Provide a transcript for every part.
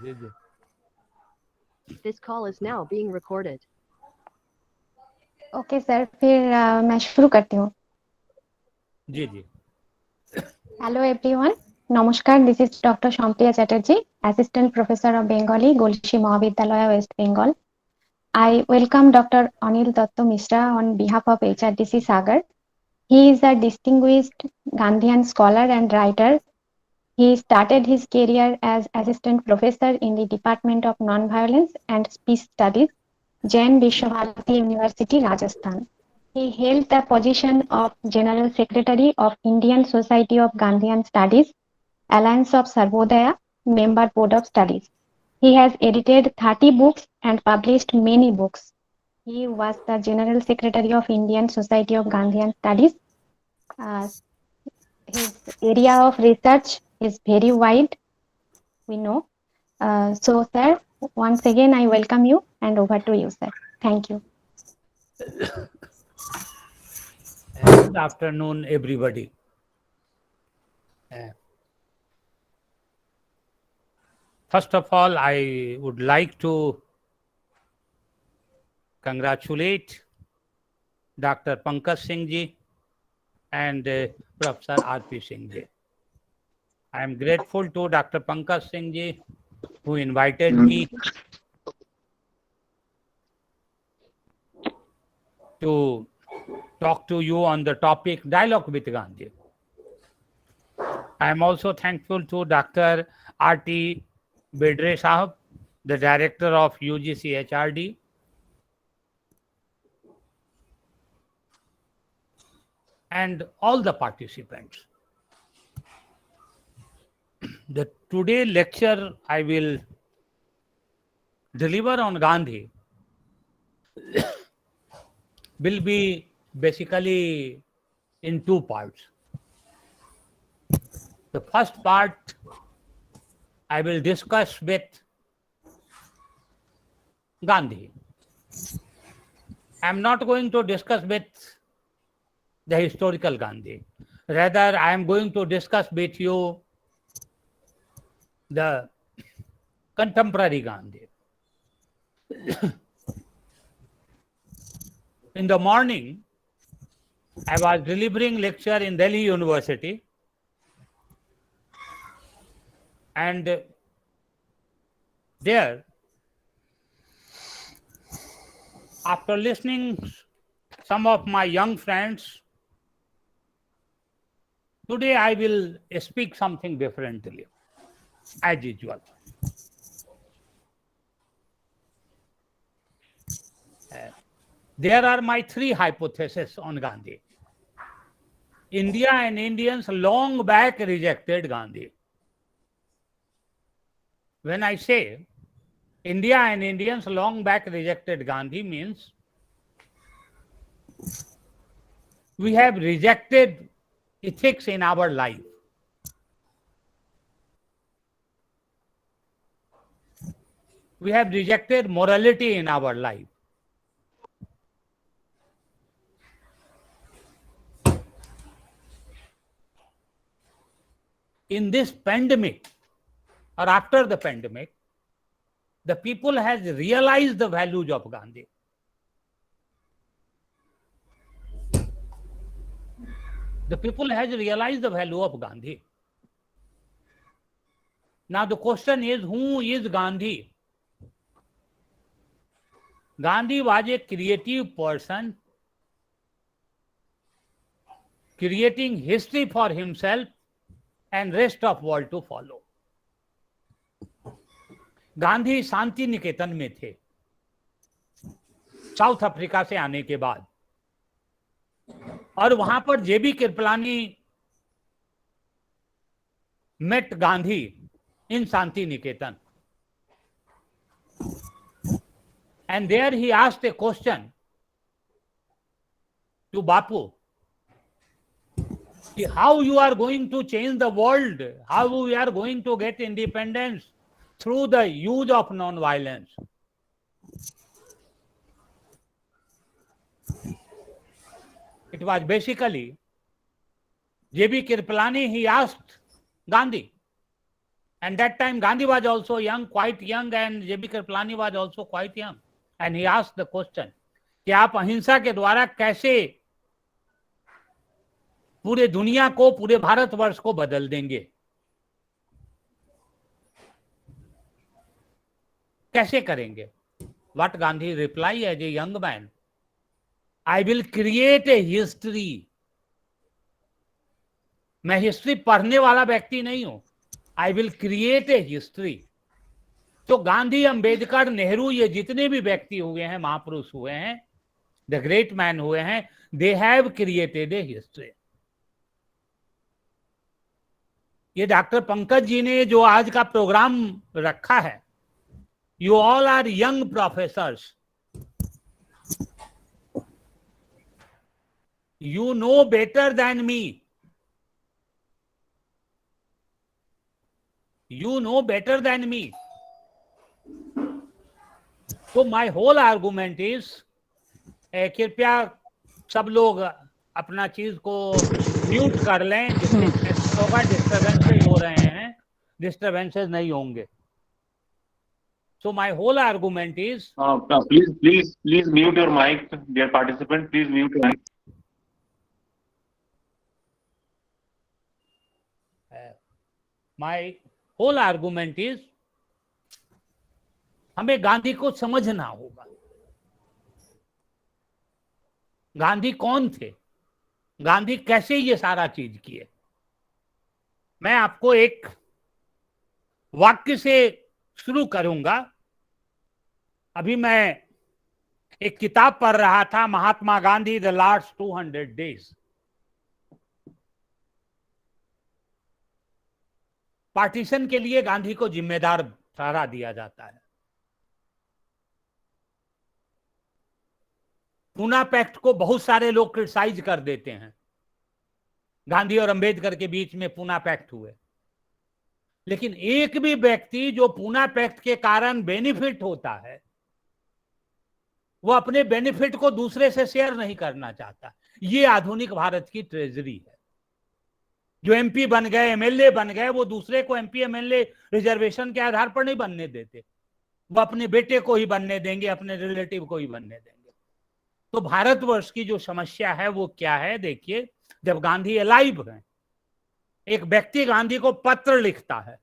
जी जी This call is now being recorded. Okay sir, फिर मैं शुरू करती हूँ। जी जी हेलो एवरीवन, नमस्कार। This is doctor Shampriya Chatterjee, assistant professor of Bengali, Golsi Mahavidyalaya, West Bengal. I welcome Dr. Anil Datta Mishra on behalf of HRDC Sagar. He is a distinguished Gandhian scholar and writer. He started his career as assistant professor in the Department of Nonviolence and Peace Studies, Jain Vishwabharati University, Rajasthan. He held the position of General Secretary of Indian Society of Gandhian Studies, Alliance of Sarvodaya, Member Board of Studies. He has edited 30 books and published many books. He was the General Secretary of Indian Society of Gandhian Studies. His area of research is very wide, we know. So, sir, once again, I welcome you and over to you, sir. Thank you. Good afternoon, everybody. First of all, I would like to congratulate Dr. Pankaj Singh ji and Professor R.P. Singh ji. I am grateful to Dr. Pankaj Singh ji who invited me to talk to you on the topic Dialogue with Gandhi. I am also thankful to Dr. R.T. Bedre Sahab, the director of UGC HRD, and all the participants. The today lecture I will deliver on Gandhi will be basically in two parts. The first part I will discuss with Gandhi. I am not going to discuss with the historical Gandhi. Rather, I am going to discuss with you the contemporary Gandhi. In the morning, I was delivering lecture in Delhi University, and there, after listening some of my young friends, today I will speak something differently, as usual. There are my three hypotheses on Gandhi. India and Indians long back rejected Gandhi. When I say India and Indians long back rejected Gandhi means we have rejected ethics in our life. We have rejected morality in our life. In this pandemic or after the pandemic, the people has realized the values of Gandhi. The people has realized the value of Gandhi. Now the question is, who is Gandhi? Gandhi was a creative person creating history for himself and rest of world to follow. Gandhi Shantiniketan में थे south Africa से आने के बाद, और वहां पर जेबी Kripalani met Gandhi in Shanti Niketan. And there he asked a question to Bapu. How you are going to change the world? How we are going to get independence through the use of non-violence? It was basically J.B. Kirpalani, he asked Gandhi, And that time Gandhi was also young, quite young, and JB Kripalani was also quite young. And he asked the question कि आप अहिंसा के द्वारा कैसे पूरे दुनिया को, पूरे भारतवर्ष को बदल देंगे, कैसे करेंगे? What Gandhi replied as a young man, I will create a history. मैं हिस्ट्री पढ़ने वाला व्यक्ति नहीं हूं. I will create a history. तो गांधी, अंबेडकर, नेहरू, ये जितने भी व्यक्ति हुए हैं, महापुरुष हुए हैं, द ग्रेट मैन हुए हैं, they have created a history. ये डॉक्टर पंकज जी ने जो आज का प्रोग्राम रखा है, you all are young professors, you know better than me, you know better than me. So my whole argument is, कृपया सब लोग अपना चीज को म्यूट कर लें, डिस्टर्बेंसेस हो रहे हैं, डिस्टर्बेंसेस नहीं होंगे. So my whole argument is, please mute your mic, dear participant. Please mute your mic. my whole argument is, हमें गांधी को समझना होगा. गांधी कौन थे? गांधी कैसे ये सारा चीज किए? मैं आपको एक वाक्य से शुरू करूंगा. अभी मैं एक किताब पढ़ रहा था, Mahatma Gandhi the last 200 days. Partition के लिए गांधी को जिम्मेदार ठहरा दिया जाता है. पूना पैक्ट को बहुत सारे लोग क्रिटिसाइज कर देते हैं. गांधी और अंबेडकर के बीच में पूना पैक्ट हुए, लेकिन एक भी व्यक्ति जो पूना पैक्ट के कारण बेनिफिट होता है, वो अपने बेनिफिट को दूसरे से शेयर नहीं करना चाहता. ये आधुनिक भारत की ट्रेजरी है. जो एमपी बन गए, एमएलए बन गए, वो दूसरे को एमपी एमएलए रिजर्वेशन के आधार पर नहीं बनने देते. वो अपने बेटे को ही बनने देंगे, अपने रिलेटिव को ही बनने देंगे. तो भारतवर्ष की जो समस्या है वो क्या है? देखिए, जब गांधी अलाइव हैं, एक व्यक्ति गांधी को पत्र लिखता है,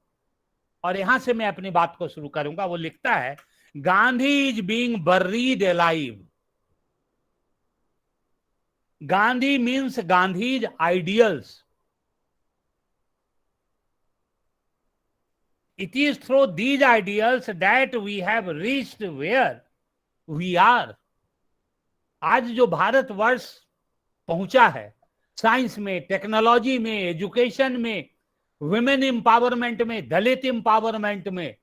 और यहां से मैं अपनी बात को शुरू करूंगा. वो लिखता है, Gandhi is being buried alive. Gandhi means Gandhi's ideals. It is through these ideals that we have reached where we are. आज जो भारतवर्ष पहुंचा है, साइंस में, टेक्नोलॉजी में, एजुकेशन में, वुमेन एम्पावरमेंट में, दलित एम्पावरमेंट में,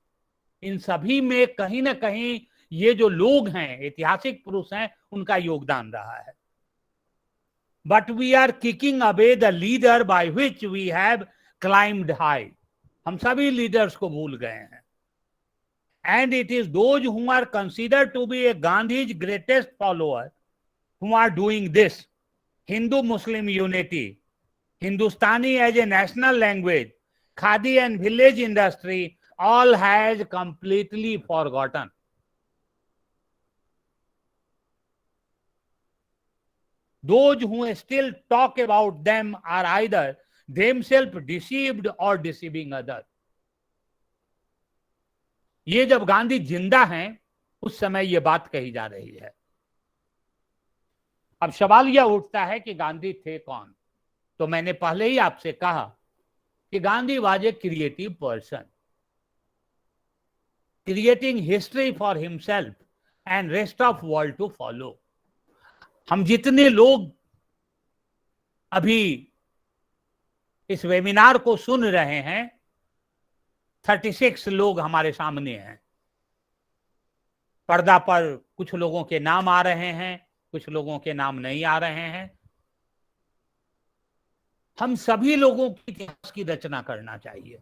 इन सभी में कहीं ना कहीं ये जो लोग हैं, ऐतिहासिक पुरुष हैं, उनका योगदान रहा है. But we are kicking away the leader by which we have climbed high. हम सभी लीडर्स को भूल गए हैं. And it is those who are considered to be a Gandhi's greatest follower who are doing this. Hindu-Muslim unity, Hindustani as a national language, Khadi and village industry, all has completely forgotten. Those who still talk about them are either themselves deceived or deceiving others. ये जब गांधी जिंदा हैं, उस समय ये बात कही जा रही है. अब सवाल यह उठता है कि गांधी थे कौन? तो मैंने पहले ही आपसे कहा कि Gandhi was a creative person, creating history for himself and rest of world to follow. हम जितने लोग अभी इस वेबिनार को सुन रहे हैं, 36 लोग हमारे सामने हैं. पर्दा पर कुछ लोगों के नाम आ रहे हैं, कुछ लोगों के नाम नहीं आ रहे हैं. हम सभी लोगों के इतिहास की रचना करना चाहिए.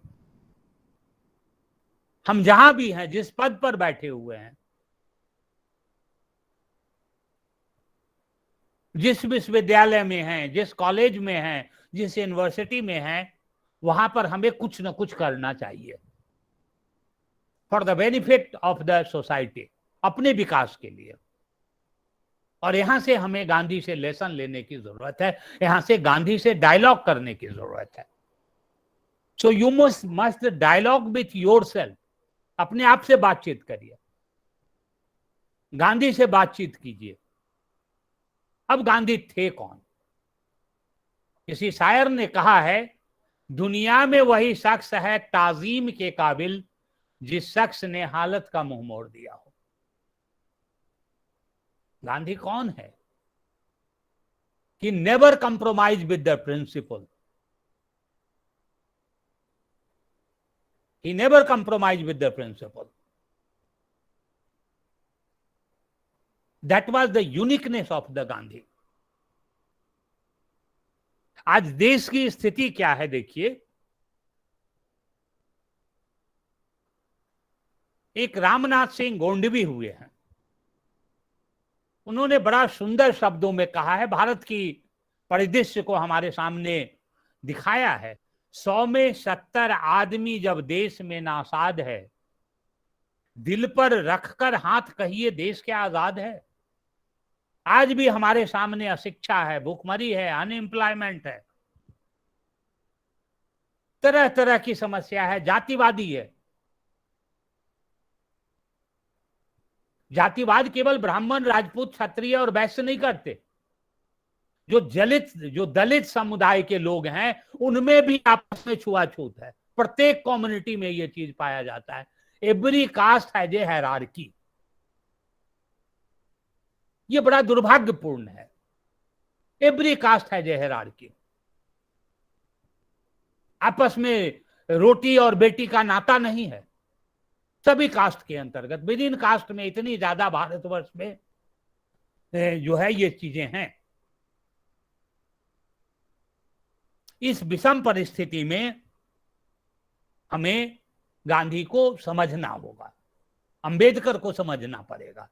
हम जहां भी हैं, जिस पद पर बैठे हुए हैं, जिस विश्वविद्यालय में हैं, जिस कॉलेज में हैं, जिस यूनिवर्सिटी में हैं, वहां पर हमें कुछ न कुछ करना चाहिए. For the benefit of the society, अपने विकास के लिए। और यहां से हमें गांधी से लेसन लेने की जरूरत है, यहां से गांधी से डायलॉग करने की जरूरत है। So you must dialogue with yourself, अपने आप से बातचीत करिए, गांधी से बातचीत कीजिए। अब गांधी थे कौन? किसी शायर ने कहा है, दुनिया में वही शख्स है ताजीम के काबिल जिस शख्स ने हालत का मुंह मोड़ दिया हो। गांधी कौन है? He never compromised with the principle. He never compromised with the principle. That was the uniqueness of the Gandhi. आज देश की स्थिति क्या है देखिए। एक रामनाथ सिंह गोंडवी हुए हैं, उन्होंने बड़ा सुंदर शब्दों में कहा है, भारत की परिदृश्य को हमारे सामने दिखाया है। 100 में 70 आदमी जब देश में नासाद है, दिल पर रखकर हाथ कहिए देश क्या आजाद है। आज भी हमारे सामने अशिक्षा है, भूखमरी है, अनएम्प्लॉयमेंट है, तरह तरह की समस्या है, जातिवादी है। जातिवाद केवल ब्राह्मण, राजपूत, क्षत्रिय और वैश्य नहीं करते, जो दलित समुदाय के लोग हैं उनमें भी आपस में छुआछूत है। प्रत्येक कम्युनिटी में ये चीज पाया जाता है। Every caste has a hierarchy. ये बड़ा दुर्भाग्यपूर्ण है। Every caste has a hierarchy. आपस में रोटी और बेटी का नाता नहीं है। सभी कास्ट के अंतर्गत, विद इन कास्ट में इतनी ज्यादा भारतवर्ष में जो है ये चीजें हैं। इस विषम परिस्थिति में हमें गांधी को समझना होगा, अंबेडकर को समझना पड़ेगा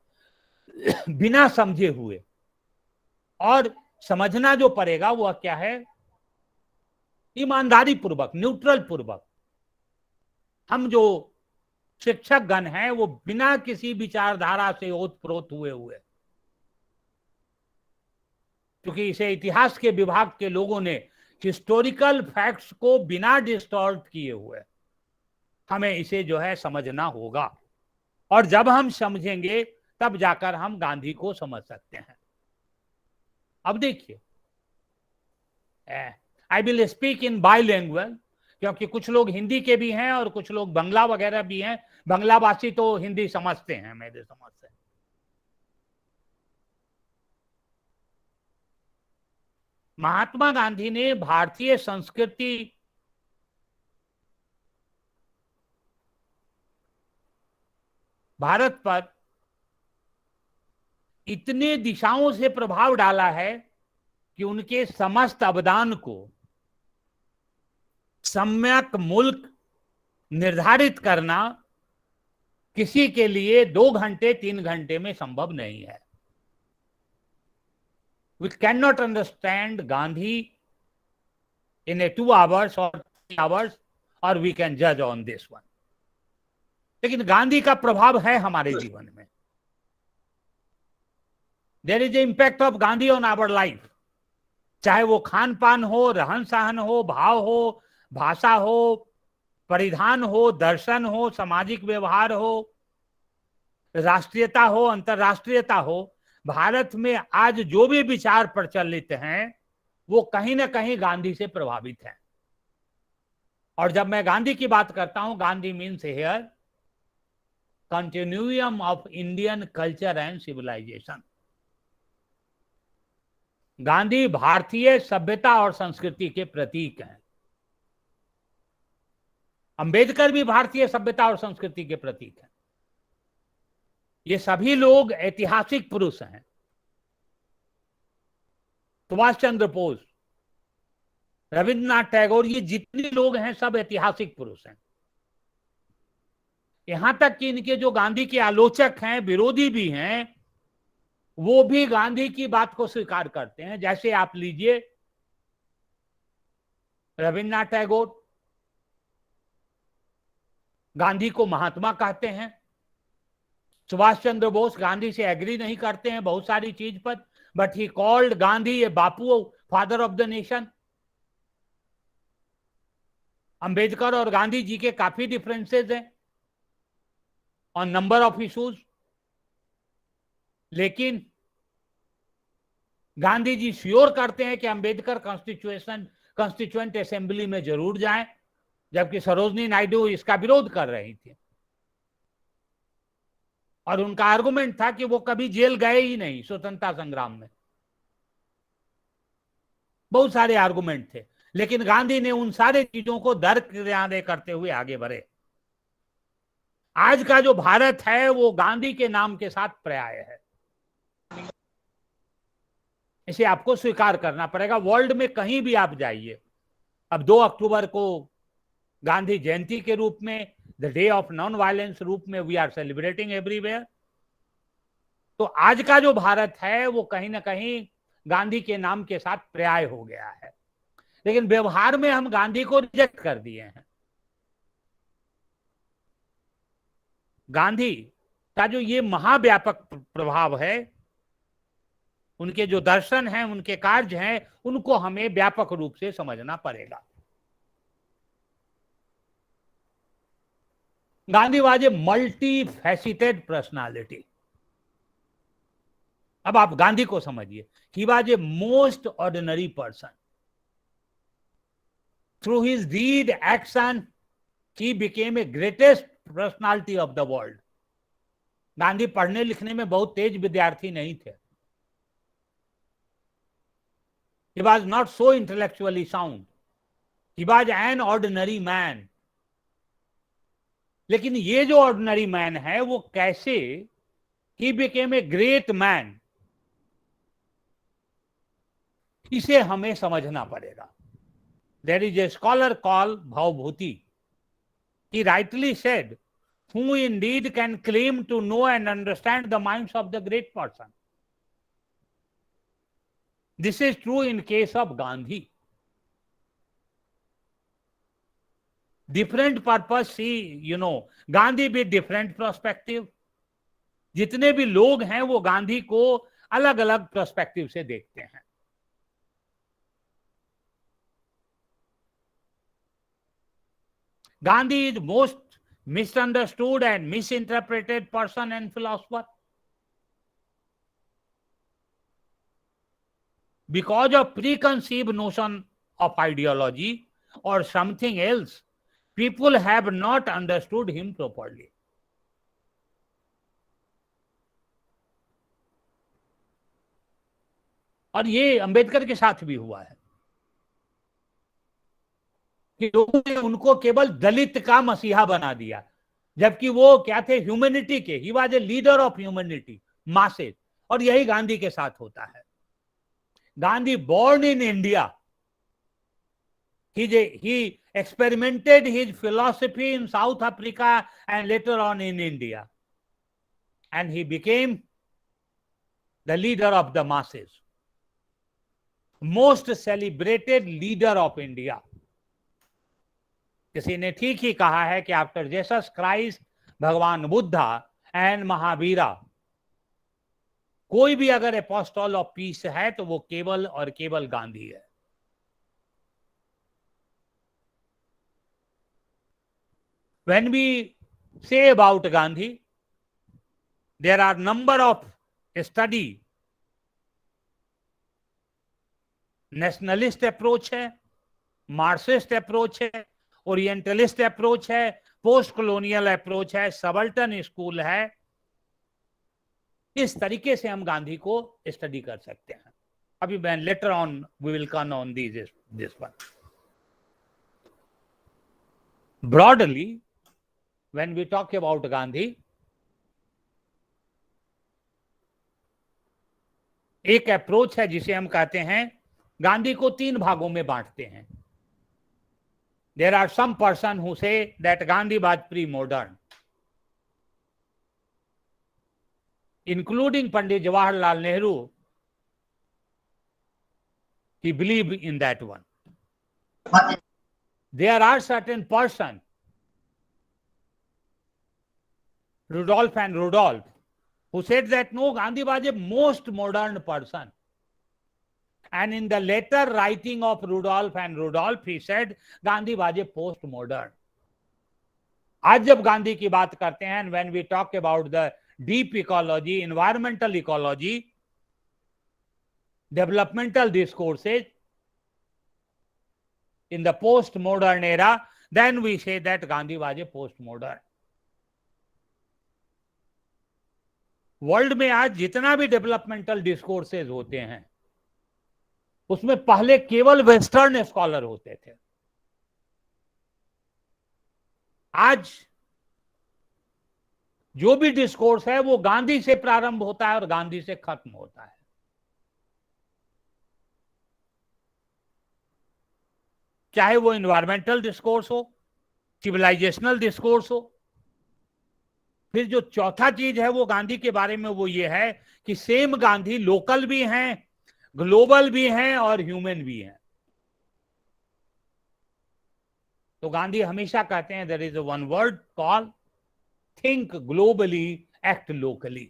बिना समझे हुए। और समझना जो पड़ेगा वह क्या है? ईमानदारी पूर्वक, न्यूट्रल पूर्वक। हम जो शिक्षक गण हैं वो बिना किसी विचारधारा से ओतप्रोत हुए, क्योंकि इसे इतिहास के विभाग के लोगों ने हिस्टोरिकल फैक्ट्स को बिना डिस्टॉर्ट किए हुए हमें इसे जो है समझना होगा। और जब हम समझेंगे तब जाकर हम गांधी को समझ सकते हैं। अब देखिए, I will speak in bilingual, क्योंकि कुछ लोग हिंदी के भी हैं और कुछ लोग बंगला वगैरह भी हैं। बंगलाभाषी तो हिंदी समझते हैं मेरे समझ से। महात्मा गांधी ने भारतीय संस्कृति भारत पर इतने दिशाओं से प्रभाव डाला है कि उनके समस्त अवदान को सम्यक मुल्क निर्धारित करना किसी के लिए 2 घंटे 3 घंटे में संभव नहीं है। We cannot understand Gandhi in a 2 hours or 3 hours, or we can judge on this one. लेकिन गांधी का प्रभाव है हमारे जीवन में। There is an impact of Gandhi on our life. चाहे वो खान पान हो, रहन सहन हो, भाव हो, भाषा हो, परिधान हो, दर्शन हो, सामाजिक व्यवहार हो, राष्ट्रीयता हो, अंतरराष्ट्रीयता हो। भारत में आज जो भी विचार प्रचलित हैं वो कहीं ना कहीं गांधी से प्रभावित हैं। और जब मैं गांधी की बात करता हूं, Gandhi means here continuum of Indian culture and civilisation. Gandhi भारतीय सभ्यता और संस्कृति के प्रतीक हैं। अंबेडकर भी भारतीय सभ्यता और संस्कृति के प्रतीक हैं। ये सभी लोग ऐतिहासिक पुरुष हैं। सुभाष चंद्र बोस, रविंद्रनाथ टैगोर, ये जितने लोग हैं सब ऐतिहासिक पुरुष हैं। यहां तक कि इनके जो गांधी के आलोचक हैं, विरोधी भी हैं, वो भी गांधी की बात को स्वीकार करते हैं। जैसे आप लीजिए रविंद्रनाथ टैगोर, गांधी को महात्मा कहते हैं। सुभाष चंद्र बोस गांधी से एग्री नहीं करते हैं बहुत सारी चीज पर, but he called Gandhi A Bapu, father of the nation. Ambedkar और गांधी जी के काफी डिफरेंसेस हैं ऑन नंबर ऑफ इश्यूज, लेकिन गांधी जी श्योर करते हैं कि अंबेडकर कॉन्स्टिट्यूएंट असेंबली में जरूर जाएं, जबकि सरोजनी नायडू इसका विरोध कर रही थी। और उनका आर्गुमेंट था कि वो कभी जेल गए ही नहीं स्वतंत्रता संग्राम में। बहुत सारे आर्गुमेंट थे, लेकिन गांधी ने उन सारे चीजों को दरकिनारे करते हुए आगे बढ़े। आज का जो भारत है वो गांधी के नाम के साथ पर्याय है, इसे आपको स्वीकार करना पड़ेगा। वर्ल्ड में कहीं भी आप जाइए, अब 2 अक्टूबर को गांधी जयंती के रूप में, the day of non violence रूप में वी आर सेलिब्रेटिंग एवरीवेयर। तो आज का जो भारत है वो कहीं ना कहीं गांधी के नाम के साथ पर्याय हो गया है, लेकिन व्यवहार में हम गांधी को रिजेक्ट कर दिए हैं। गांधी का जो ये महाव्यापक प्रभाव है, उनके जो दर्शन हैं, उनके कार्य हैं, उनको हमें व्यापक रूप से समझना पड़ेगा। Gandhi was a multi faceted personality. अब आप गांधी को समझिए, he was a most ordinary person. Through his deed action he became a greatest personality of the world. Gandhi पढ़ने लिखने में बहुत तेज विद्यार्थी नहीं थे। He was not so intellectually sound. He was an ordinary man. लेकिन ये जो ऑर्डिनरी मैन है वो कैसे he became a great man, इसे हमें समझना पड़ेगा। There is a scholar called Bhavbhuti. He rightly said, who indeed can claim to know and understand the minds of the great person. This is true in case of Gandhi. Different purpose, see, Gandhi with different perspective. जितने भी लोग हैं वो गांधी को अलग अलग perspective से देखते हैं। Gandhi is most misunderstood and misinterpreted person and philosopher. Because of preconceived notion of ideology or something else, people have not understood him properly. और ये अंबेडकर के साथ भी हुआ है कि लोगों ने उनको केवल दलित का मसीहा बना दिया, जबकि वो क्या थे, ह्यूमैनिटी के। ही was a leader of humanity, masses. और यही गांधी के साथ होता है। Gandhi born in India. He experimented his philosophy in South Africa and later on in India. And he became the leader of the masses. Most celebrated leader of India. किसी ने ठीक ही कहा है कि आफ्टर जीसस क्राइस्ट, भगवान Buddha and Mahavira, कोई भी अगर एपोस्टल ऑफ पीस है तो वो केवल और केवल गांधी है। When we say about Gandhi, there are number of study. Nationalist approach है, मार्क्सिस्ट अप्रोच है, ओरिएंटलिस्ट अप्रोच है, पोस्ट कॉलोनियल अप्रोच है, सबल्टन स्कूल है। इस तरीके से हम गांधी को स्टडी कर सकते हैं। अभी मैं later on we will come on this one. Broadly when we talk about Gandhi, एक अप्रोच है जिसे हम कहते हैं, गांधी को 3 भागों में बांटते हैं। There are some person who say that Gandhi was pre-modern, including Pandit Jawaharlal Nehru. He believed in that one. There are certain person Rudolph and Rudolph, who said that no, Gandhi was a most modern person. And in the later writing of Rudolph and Rudolph, he said Gandhi was a post-modern. आज जब गांधी की बात करते हैं, and when we talk about the deep ecology, environmental ecology, developmental discourses in the post-modern era, then we say that Gandhi was a post-modern. World में आज जितना भी डेवलपमेंटल डिस्कोर्सेज होते हैं, उसमें पहले केवल वेस्टर्न स्कॉलर होते थे. आज जो भी डिस्कोर्स है वो गांधी से प्रारंभ होता है और गांधी से खत्म होता है. चाहे वो इन्वायरमेंटल डिस्कोर्स हो, सिविलाइजेशनल डिस्कोर्स हो. फिर जो चौथा चीज है वो गांधी के बारे में वो ये है कि सेम गांधी लोकल भी हैं, ग्लोबल भी हैं और ह्यूमन भी हैं. तो गांधी हमेशा कहते हैं there is one word call think globally act locally.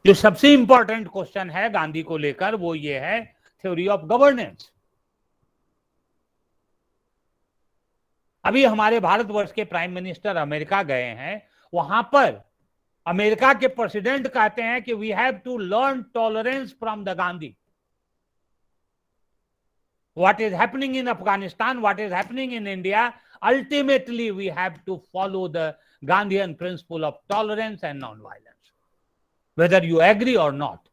जो सबसे इंपॉर्टेंट क्वेश्चन है गांधी को लेकर वो ये है थ्योरी ऑफ गवर्नेंस. अभी हमारे भारतवर्ष के प्राइम मिनिस्टर अमेरिका गए हैं, वहां पर अमेरिका के प्रेसिडेंट कहते हैं कि we have to learn tolerance from the Gandhi. What is happening in Afghanistan, what is happening in India, ultimately we have to follow the Gandhian principle of tolerance and non-violence, whether you agree or not.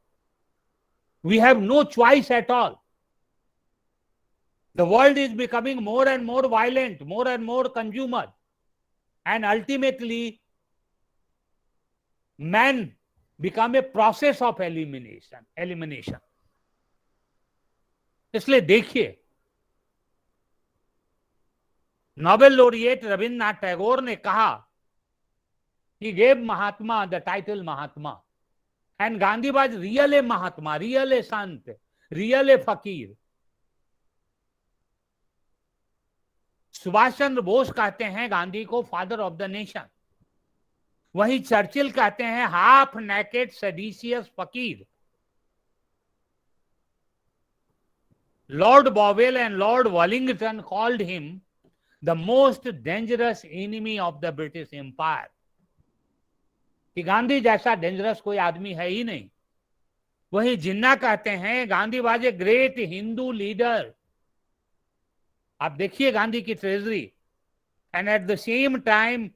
We have no choice at all. The world is becoming more and more violent, more and more consumer, and ultimately man become a process of elimination. इसलिए देखिए, Nobel laureate Rabindranath Tagore ने कहा, he gave Mahatma the title Mahatma, and Gandhi was really Mahatma, really Sant, really fakir. Subhash Chandra Bose कहते हैं गांधी को father of the nation. वहीं Churchill कहते हैं हाफ नेकेड सेडिशियस फकीर. Lord Bowell and Lord Wellington called him the most dangerous enemy of the British Empire. कि गांधी जैसा dangerous कोई आदमी है ही नहीं. वही जिन्ना कहते हैं Gandhi was a great Hindu leader. आप देखिए गांधी की treasury. And at the same time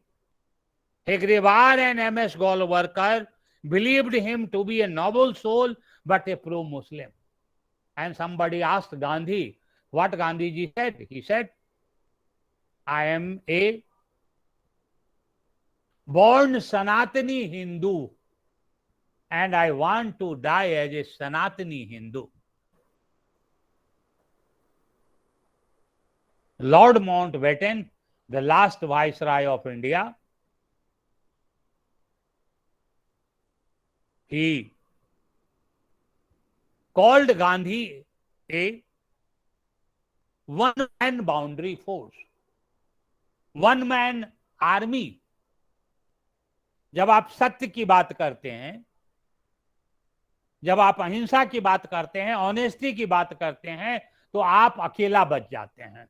हेग्रेवार and MS Golwalkar believed him to be a noble soul but a pro Muslim. And somebody asked Gandhi what Gandhiji said. He said, I am a born Sanatani Hindu and I want to die as a Sanatani Hindu. Lord Mountbatten, the last Viceroy of India, he called Gandhi a one-man boundary force, one-man army. जब आप सत्य की बात करते हैं, जब आप अहिंसा की बात करते हैं, ऑनेस्टी की बात करते हैं, तो आप अकेला बच जाते हैं.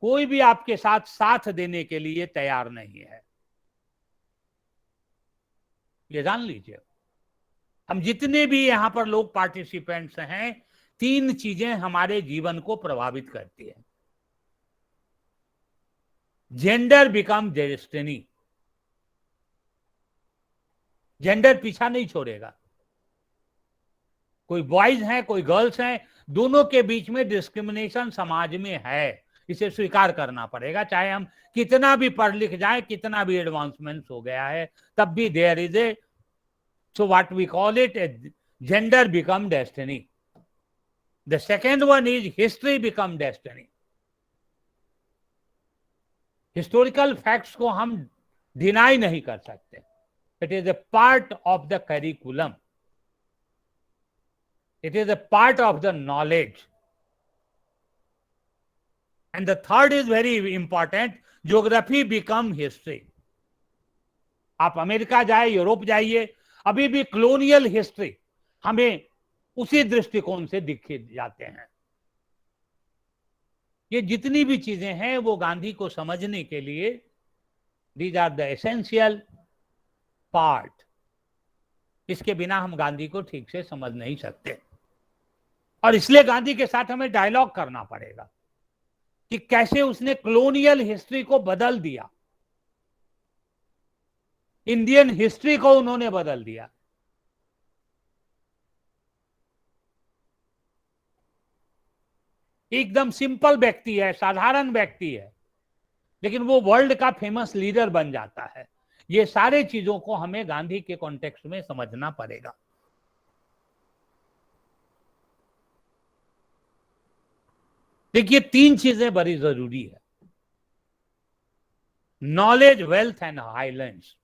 कोई भी आपके साथ देने के लिए तैयार नहीं है. ये जान लीजिए. हम जितने भी यहां पर लोग पार्टिसिपेंट्स हैं, 3 चीजें हमारे जीवन को प्रभावित करती है. Gender become destiny. जेंडर पीछा नहीं छोड़ेगा. कोई बॉयज हैं, कोई गर्ल्स हैं, दोनों के बीच में डिस्क्रिमिनेशन समाज में है. इसे स्वीकार करना पड़ेगा. चाहे हम कितना भी पढ़ लिख जाए, कितना भी एडवांसमेंट हो गया है, तब भी there is a So what we call it, gender become destiny. The second one is history become destiny. Historical facts को हम deny नहीं कर सकते. It is a part of the curriculum. It is a part of the knowledge. And the third is very important, geography become history. आप America जाए, Europe जाइए, अभी भी कॉलोनियल हिस्ट्री हमें उसी दृष्टिकोण से दिखे जाते हैं। ये जितनी भी चीजें हैं वो गांधी को समझने के लिए these are the essential part. इसके बिना हम गांधी को ठीक से समझ नहीं सकते, और इसलिए गांधी के साथ हमें डायलॉग करना पड़ेगा कि कैसे उसने कॉलोनियल हिस्ट्री को बदल दिया, इंडियन हिस्ट्री को उन्होंने बदल दिया। एकदम सिंपल व्यक्ति है, साधारण व्यक्ति है, लेकिन वो वर्ल्ड का फेमस लीडर बन जाता है। ये सारे चीजों को हमें गांधी के कॉन्टेक्स्ट में समझना पड़ेगा। देखिए, 3 चीजें बड़ी जरूरी है, नॉलेज, वेल्थ एंड हाइलेंस।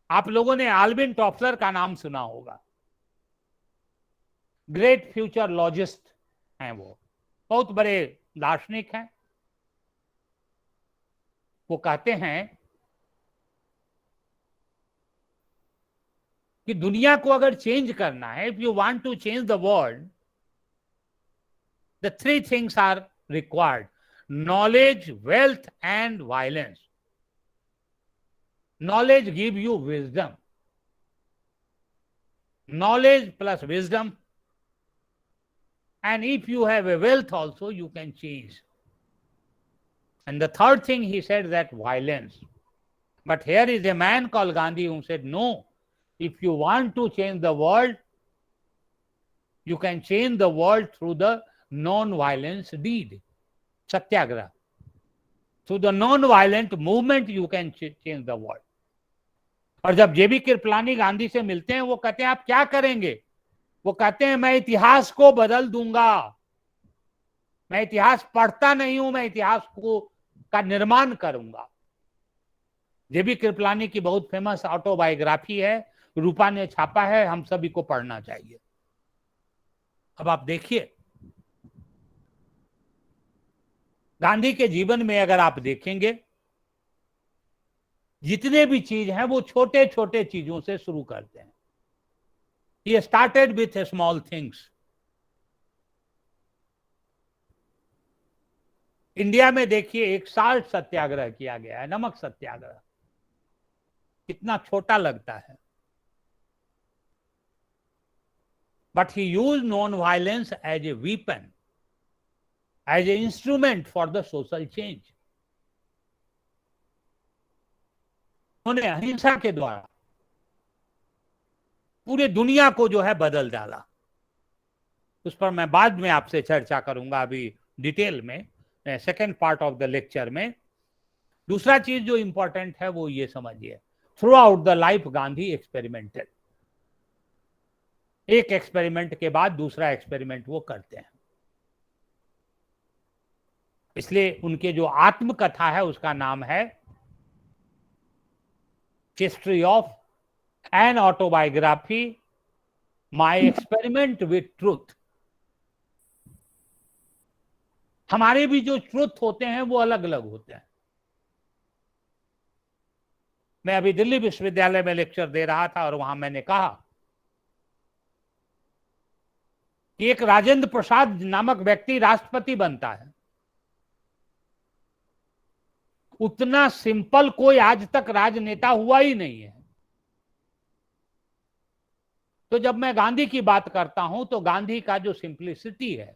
आप लोगों ने आल्विन टॉफलर का नाम सुना होगा, ग्रेट फ्यूचरलॉजिस्ट हैं, वो बहुत बड़े दार्शनिक हैं। वो कहते हैं कि दुनिया को अगर चेंज करना है, if you want to change the world, the 3 things are required, knowledge, wealth and violence. Knowledge give you wisdom, knowledge plus wisdom, and if you have a wealth also you can change. And the third thing he said, that violence. But here is a man called Gandhi who said, no, if you want to change the world, you can change the world through the non-violence deed, satyagraha. Through the non-violent movement you can change the world. और जब जेबी कृपलानी गांधी से मिलते हैं, वो कहते हैं आप क्या करेंगे? वो कहते हैं मैं इतिहास को बदल दूंगा। मैं इतिहास पढ़ता नहीं हूं, मैं इतिहास को का निर्माण करूंगा। जेबी कृपलानी की बहुत फेमस ऑटोबायोग्राफी है, रूपा ने छापा है, हम सभी को पढ़ना चाहिए। अब आप देखिए, गांधी के जीवन में अगर आप देखेंगे, जितने भी चीज हैं वो छोटे छोटे चीजों से शुरू करते हैं। He started with small things. India में देखिए एक साल्ट सत्याग्रह किया गया है, नमक सत्याग्रह, कितना छोटा लगता है, but he used non-violence as a weapon, as an instrument for the social change. उन्होंने अहिंसा के द्वारा पूरे दुनिया को जो है बदल डाला। उस पर मैं बाद में आपसे चर्चा करूंगा, अभी डिटेल में second part of the lecture में। दूसरा चीज जो इंपॉर्टेंट है वो ये समझिए, through out the life Gandhi experimented. एक एक्सपेरिमेंट के बाद दूसरा एक्सपेरिमेंट वो करते हैं। इसलिए उनके जो आत्मकथा है उसका नाम है history of an autobiography, my experiment with truth. हमारे भी जो ट्रूथ होते हैं वो अलग अलग होते हैं। मैं अभी दिल्ली विश्वविद्यालय में लेक्चर दे रहा था और वहां मैंने कहा कि एक राजेंद्र प्रसाद नामक व्यक्ति राष्ट्रपति बनता है। उतना सिंपल कोई आज तक राजनेता हुआ ही नहीं है। तो जब मैं गांधी की बात करता हूं तो गांधी का जो सिंप्लिसिटी है,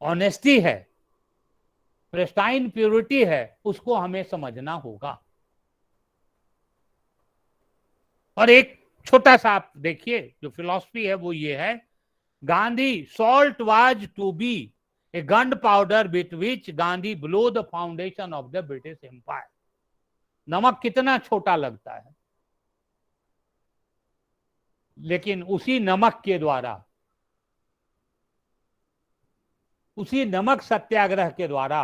ऑनेस्टी है, प्रेस्टाइन प्योरिटी है, उसको हमें समझना होगा। और एक छोटा सा आप देखिए जो फिलॉसफी है वो ये है, Gandhi salt was to be a gunpowder with which Gandhi blow the foundation of the British empire. नमक कितना छोटा लगता है, लेकिन उसी नमक के द्वारा, उसी नमक सत्याग्रह के द्वारा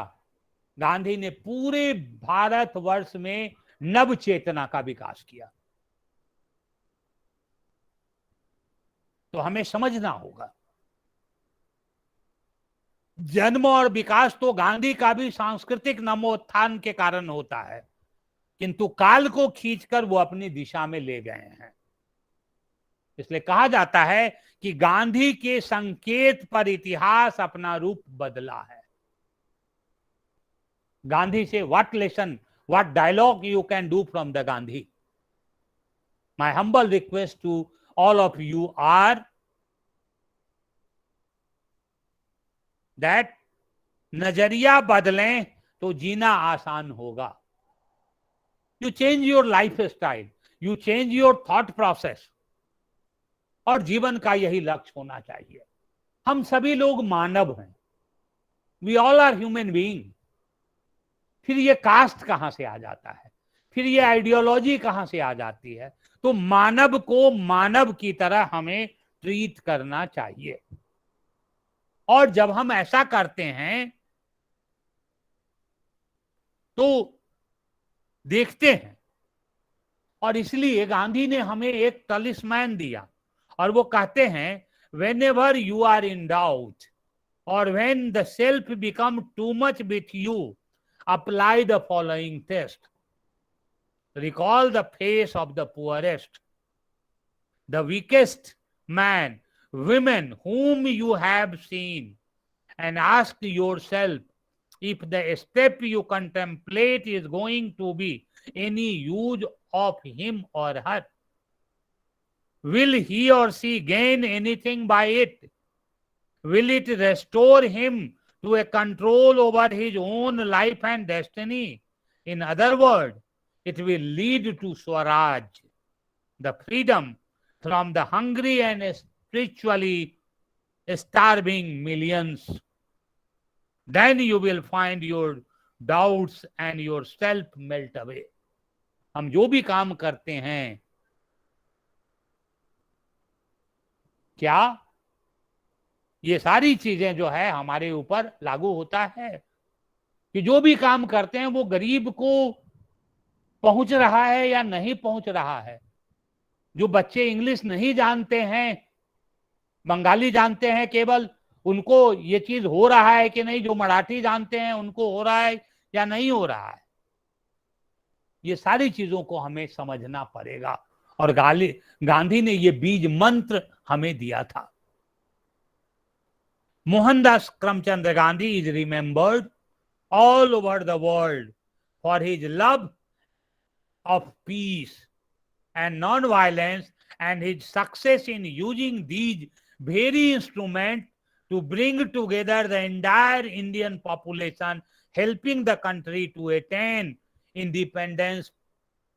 गांधी ने पूरे भारतवर्ष में नव चेतना का विकास किया। तो हमें समझना होगा, जन्म और विकास तो गांधी का भी सांस्कृतिक नवोत्थान के कारण होता है, किंतु काल को खींचकर वो अपनी दिशा में ले गए हैं। इसलिए कहा जाता है कि गांधी के संकेत पर इतिहास अपना रूप बदला है। गांधी से what lesson, what dialogue you can do from the Gandhi? My humble request to all of you are that नजरिया बदलें तो जीना आसान होगा। You change your lifestyle, you change your thought process, और जीवन का यही लक्ष्य होना चाहिए। हम सभी लोग मानव हैं, we all are human being. फिर ये कास्ट कहां से आ जाता है, फिर ये आइडियोलॉजी कहां से आ जाती है? तो मानव को मानव की तरह हमें ट्रीट करना चाहिए। और जब हम ऐसा करते हैं तो देखते हैं, और इसलिए गांधी ने हमें एक टलिस्मैन दिया, और वो कहते हैं whenever you are in doubt or when the self become too much with you, apply the following test. Recall the face of the poorest, the weakest man, women whom you have seen, and ask yourself if the step you contemplate is going to be any use of him or her. Will he or she gain anything by it? Will it restore him to a control over his own life and destiny? In other words, it will lead to Swaraj, the freedom from the hungry and spiritually starving millions. Then you will find your doubts and your self melt away. हम जो भी काम करते हैं, क्या ये सारी चीजें जो है हमारे ऊपर लागू होता है कि जो भी काम करते हैं वो गरीब को पहुंच रहा है या नहीं पहुंच रहा है? जो बच्चे इंग्लिश नहीं जानते हैं, बंगाली जानते हैं केवल, उनको ये चीज हो रहा है कि नहीं? जो मराठी जानते हैं उनको हो रहा है या नहीं हो रहा है? ये सारी चीजों को हमें समझना पड़ेगा, और गांधी ने ये बीज मंत्र हमें दिया था। Mohandas Karamchand Gandhi is remembered all over the world for his love of peace and non-violence, and his success in using these very instruments to bring together the entire Indian population, helping the country to attain independence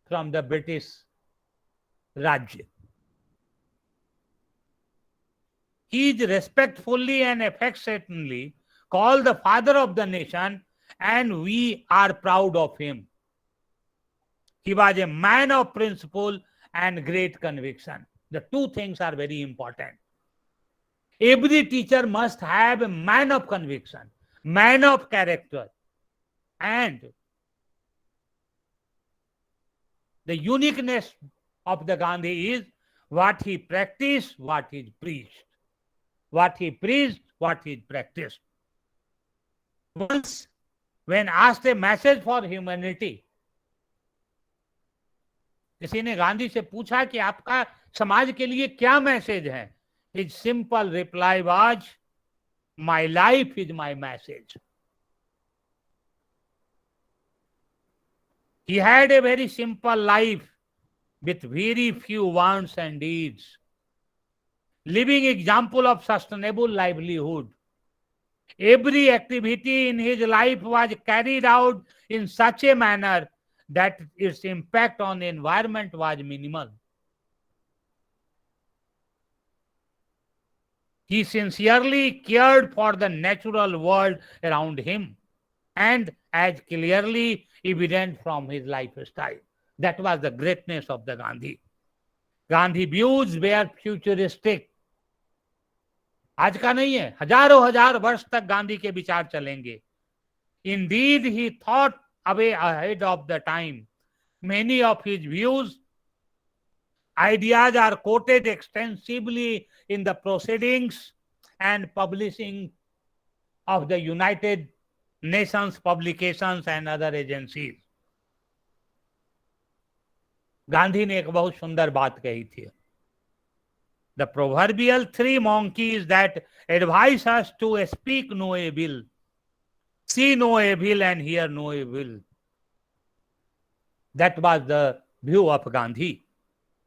from the British Raj. He is respectfully and affectionately called the father of the nation, and we are proud of him. He was a man of principle and great conviction. The two things are very important. Every teacher must have a man of conviction, man of character, and the uniqueness of the Gandhi is what he practiced, what he preached. What he preached, what he practiced. Once, when asked a message for humanity, किसी ने गांधी से पूछा कि आपका समाज के लिए क्या मैसेज है? His simple reply was, "My life is my message." He had a very simple life with very few wants and deeds. Living example of sustainable livelihood. Every activity in his life was carried out in such a manner that its impact on the environment was minimal. He sincerely cared for the natural world around him, and as clearly evident from his lifestyle. That was the greatness of the Gandhi. Gandhi views were futuristic. आज का नहीं है, हजारों हजार वर्ष तक गांधी के विचार चलेंगे. Indeed, he thought away ahead of the time. Many of his views, ideas are quoted extensively in the proceedings and publishing of the United Nations publications and other agencies. Gandhi ने एक बहुत सुंदर बात कही थी, the proverbial 3 monkeys that advise us to speak no evil, see no evil and hear no evil. That was the view of Gandhi.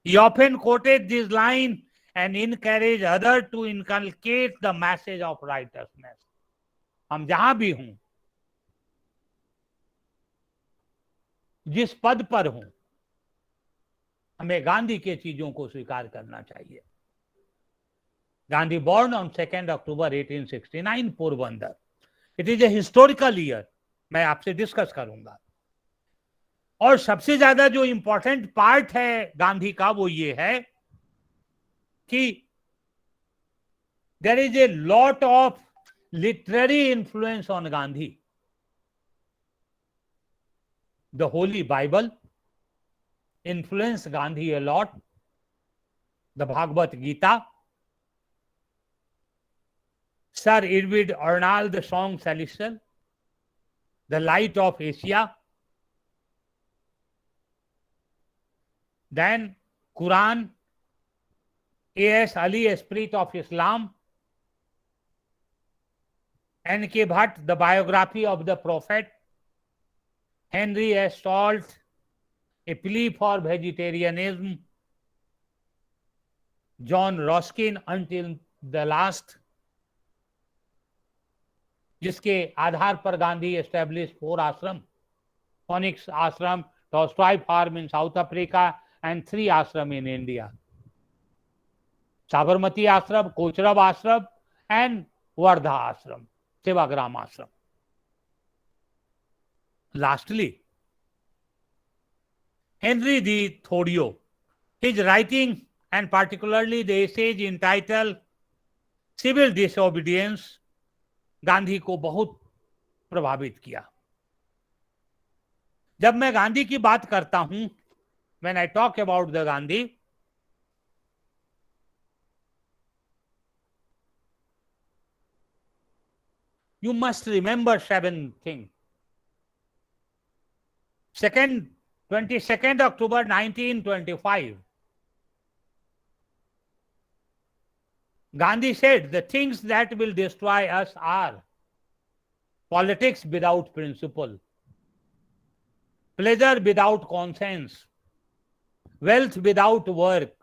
He often quoted this line and encouraged others to inculcate the message of righteousness. हम जहां भी हूं, जिस पद पर हूं, हमें गांधी के चीजों को स्वीकार करना चाहिए। Gandhi born on 2nd October 1869 Porbandar. It is a historical year, मैं आपसे डिस्कस करूंगा। और सबसे ज्यादा जो इंपॉर्टेंट पार्ट है गांधी का वो ये है कि there is a lot of literary influence on Gandhi. The holy Bible influenced Gandhi a lot. The Bhagavad Gita, Sir Edward Arnold, the song Celestial, The Light of Asia, then Quran, A.S. Ali, A Spirit of Islam, N.K. Bhatt, The Biography of the Prophet, Henry S. Salt, A Plea for Vegetarianism, John Ruskin, Until the Last, जिसके आधार पर Gandhi establish 4 ashram, Phoenix Ashram, Tolstoy Farm in South Africa and 3 ashram in India, Sabarmati आश्रम, कोचरब आश्रम and Wardha आश्रम, सेवाग्राम आश्रम. Lastly, Henry D. Thoreau, his writing and particularly the essays entitled Civil Disobedience Gandhi को बहुत प्रभावित किया. जब मैं गांधी की बात करता हूं, when I talk about the Gandhi, you must remember 7 things. 22nd October 1925, Gandhi said, the things that will destroy us are politics without principle, pleasure without conscience, wealth without work,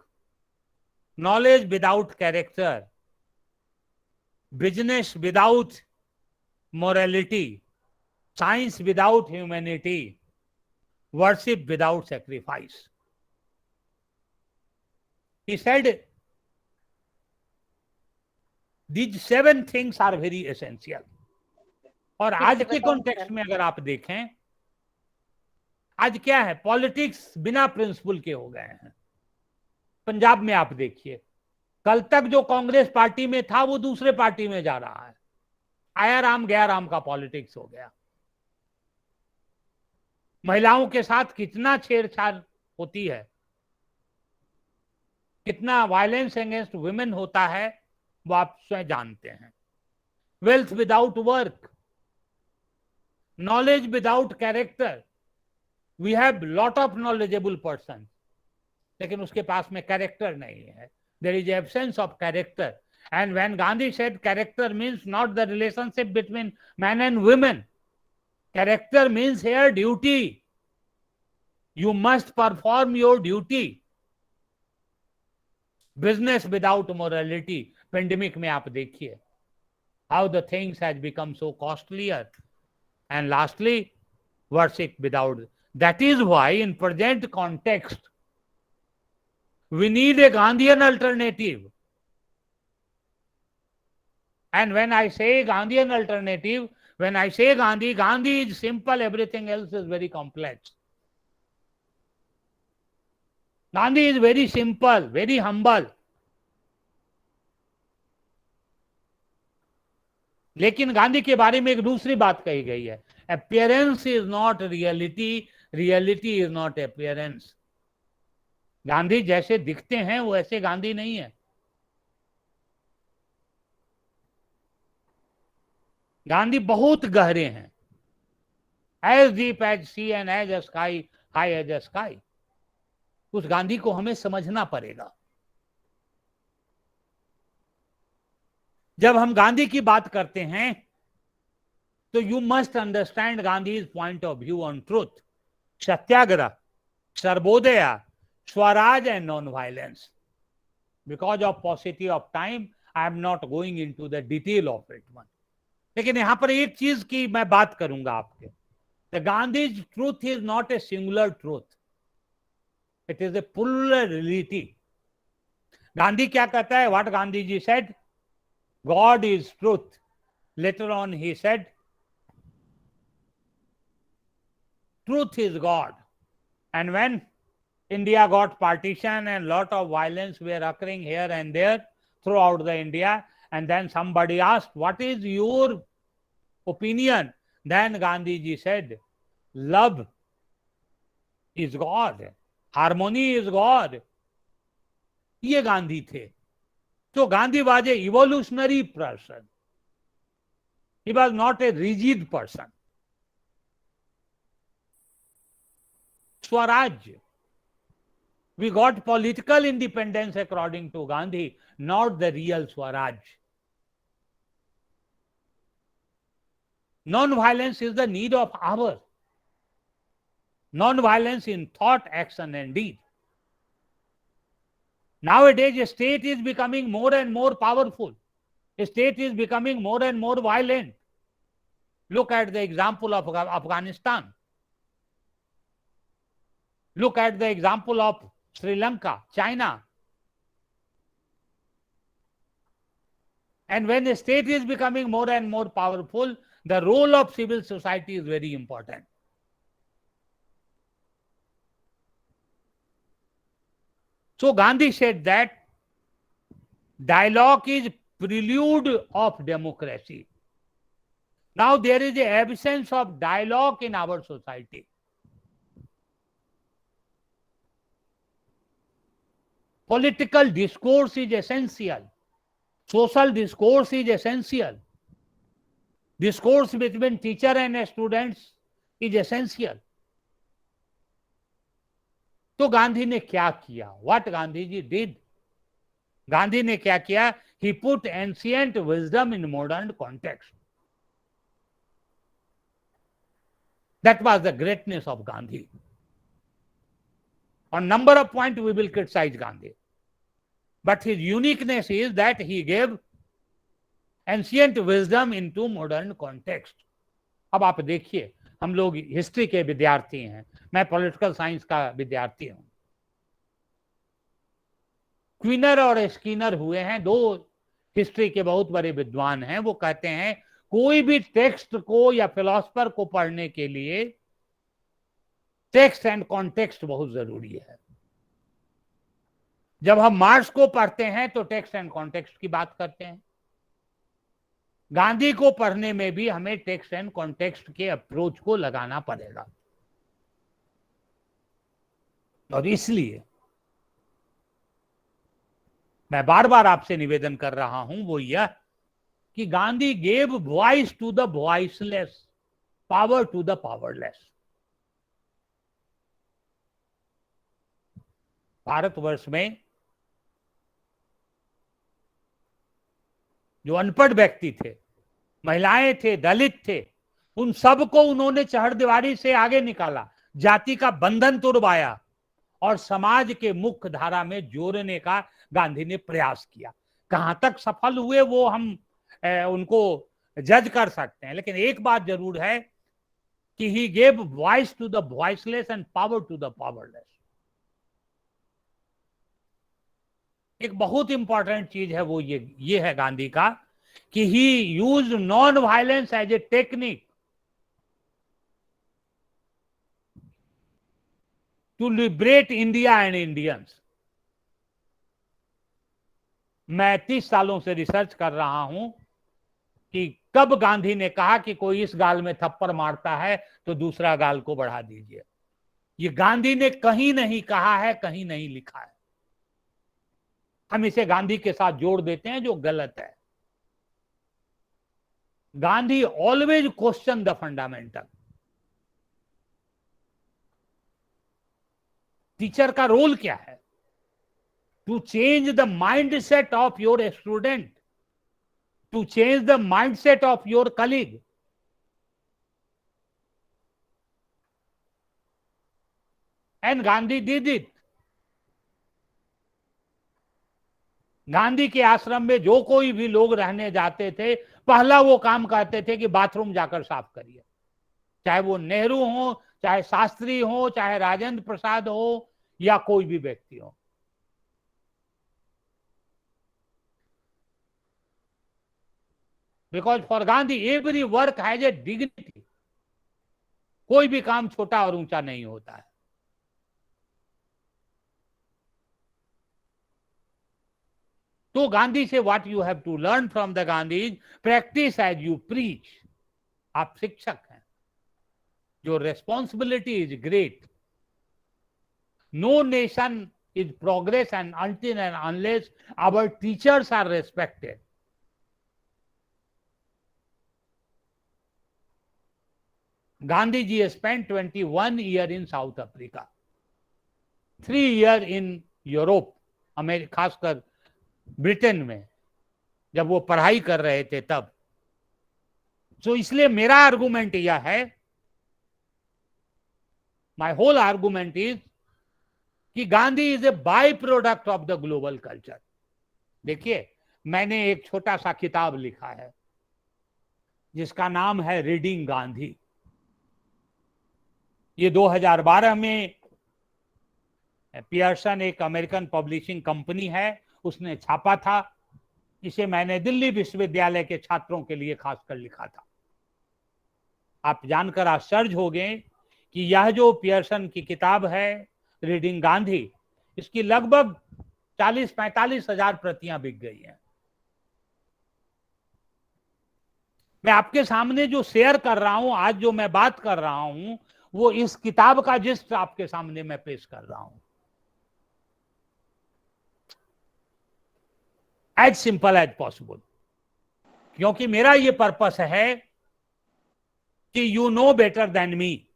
knowledge without character, business without morality, science without humanity, worship without sacrifice. He said, these 7 things are very essential. और आज के context में अगर आप देखें, आज क्या है, पॉलिटिक्स बिना प्रिंसिपल के हो गए हैं. पंजाब में आप देखिए, कल तक जो कांग्रेस पार्टी में था वो दूसरे पार्टी में जा रहा है. आया राम गया राम का पॉलिटिक्स हो गया. महिलाओं के साथ कितना छेड़छाड़ होती है, कितना वायलेंस अगेंस्ट वुमेन होता है, वो आप स्वयं जानते हैं. Wealth without work, knowledge without character. We have lot of knowledgeable person, लेकिन उसके पास में कैरेक्टर नहीं है. There is absence of character. And when Gandhi said character means not the relationship between man and women. Character means here duty. You must perform your duty. Business without morality. Pandemic में आप देखिए how the things has become so costlier. And lastly, worship without. That is why in present context, we need a Gandhian alternative. And when I say Gandhian alternative, when I say Gandhi, Gandhi is simple, everything else is very complex. Gandhi is very simple, very humble. लेकिन गांधी के बारे में एक दूसरी बात कही गई है, appearance is not reality, reality is not appearance. Gandhi जैसे दिखते हैं वो ऐसे गांधी नहीं है. गांधी बहुत गहरे हैं. As deep as sea and as sky, high as sky. उस गांधी को हमें समझना पड़ेगा। जब हम गांधी की बात करते हैं तो you must understand Gandhi point of view on truth, Satyagraha, Sarvodaya, Swaraj and non violence. Because of पॉसिटी of time I am not going into the detail of it one. लेकिन यहां पर एक चीज की मैं बात करूंगा आपके, the Gandhi's truth is not a singular truth, it is a plurality. Gandhi क्या कहता है? What Gandhi ji said, God is truth. Later on he said truth is God. And when India got partition and lot of violence were occurring here and there throughout the India, and then somebody asked, what is your opinion? Then Gandhi ji said, love is God, harmony is God. ये गांधी थे। So Gandhi was a evolutionary person. He was not a rigid person. Swaraj. We got political independence according to Gandhi, not the real Swaraj. Non-violence is the need of hour. Non-violence in thought, action, and deed. Nowadays, a state is becoming more and more powerful. A state is becoming more and more violent. Look at the example of Afghanistan. Look at the example of Sri Lanka, China. And when a state is becoming more and more powerful, the role of civil society is very important. So Gandhi said that dialogue is prelude of democracy. Now there is an absence of dialogue in our society. Political discourse is essential. Social discourse is essential. Discourse between teacher and students is essential. तो गांधी ने क्या किया? What Gandhi ji did? Gandhi ने क्या किया? He put ancient wisdom in modern context. That was the greatness of Gandhi. On number of points we will criticize Gandhi. But his uniqueness is that he gave ancient wisdom into modern context. अब आप देखिए, हम लोग history के विद्यार्थी हैं, मैं political science का विद्यार्थी हूं। क्वीनर और स्किनर हुए हैं, दो हिस्ट्री के बहुत बड़े विद्वान हैं। वो कहते हैं कोई भी टेक्स्ट को या फिलोसफर को पढ़ने के लिए टेक्स्ट एंड कॉन्टेक्स्ट बहुत जरूरी है। जब हम मार्क्स को पढ़ते हैं तो टेक्स्ट एंड कॉन्टेक्स्ट की बात करते हैं। गांधी को पढ़ने में भी हमें टेक्स्ट एंड कॉन्टेक्स्ट के अप्रोच को लगाना पड़ेगा। और इसलिए मैं बार बार आपसे निवेदन कर रहा हूं वो यह कि Gandhi gave voice to the voiceless, power to the powerless. Bharatvarsh में जो अनपढ़ व्यक्ति थे, महिलाएं थे, दलित थे, उन सबको उन्होंने चहरदीवारी से आगे निकाला, जाति का बंधन तोड़वाया और समाज के मुख्य धारा में जोड़ने का गांधी ने प्रयास किया। कहां तक सफल हुए वो हम उनको जज कर सकते हैं, लेकिन एक बात जरूर है कि he gave voice to the voiceless and power to the powerless. एक बहुत इंपॉर्टेंट चीज है वो ये है गांधी का कि he use non violence as a technique to liberate India and Indians. मैं 30 सालों से रिसर्च कर रहा हूं कि कब गांधी ने कहा कि कोई इस गाल में थप्पड़ मारता है तो दूसरा गाल को बढ़ा दीजिए। ये गांधी ने कहीं नहीं कहा है, कहीं नहीं लिखा है। हम इसे गांधी के साथ जोड़ देते हैं जो गलत है। Gandhi always question the fundamental. Teacher का रोल क्या है? To change the mindset of your student, to change the mindset of your colleague. And Gandhi did it. Gandhi के आश्रम में जो कोई भी लोग रहने जाते थे, पहला वो काम करते थे कि बाथरूम जाकर साफ करिए. चाहे वो नेहरू हो, चाहे शास्त्री हो, चाहे राजेंद्र प्रसाद हो, या कोई भी व्यक्ति हो. Because for Gandhi every work has a dignity. कोई भी काम छोटा और ऊंचा नहीं होता है. तो गांधी से what you have to learn from the Gandhi, practice as you preach. आप शिक्षक हैं. Your responsibility is great. No nation is progress and until and unless our teachers are respected. Gandhi ji spent 21 years in South Africa, 3 years in Europe, खासकर Britain में जब वो पढ़ाई कर रहे थे तब. तो इसलिए मेरा आर्गुमेंट यह है, my whole argument is कि Gandhi is a by product of the global culture. देखिए, मैंने एक छोटा सा किताब लिखा है जिसका नाम है रीडिंग गांधी. ये 2012 में पियर्सन, एक अमेरिकन पब्लिशिंग कंपनी है, उसने छापा था. इसे मैंने दिल्ली विश्वविद्यालय के छात्रों के लिए खासकर लिखा था. आप जानकर आश्चर्य हो गए कि यह जो पियर्सन की किताब है रीडिंग गांधी, इसकी लगभग 40-45 हजार प्रतियां बिक गई हैं. मैं आपके सामने जो शेयर कर रहा हूं, आज जो मैं बात कर रहा हूं, वो इस किताब का जिस्ट आपके सामने मैं पेश कर रहा हूं. As simple as possible. क्योंकि मेरा ये पर्पस है कि you know better than me.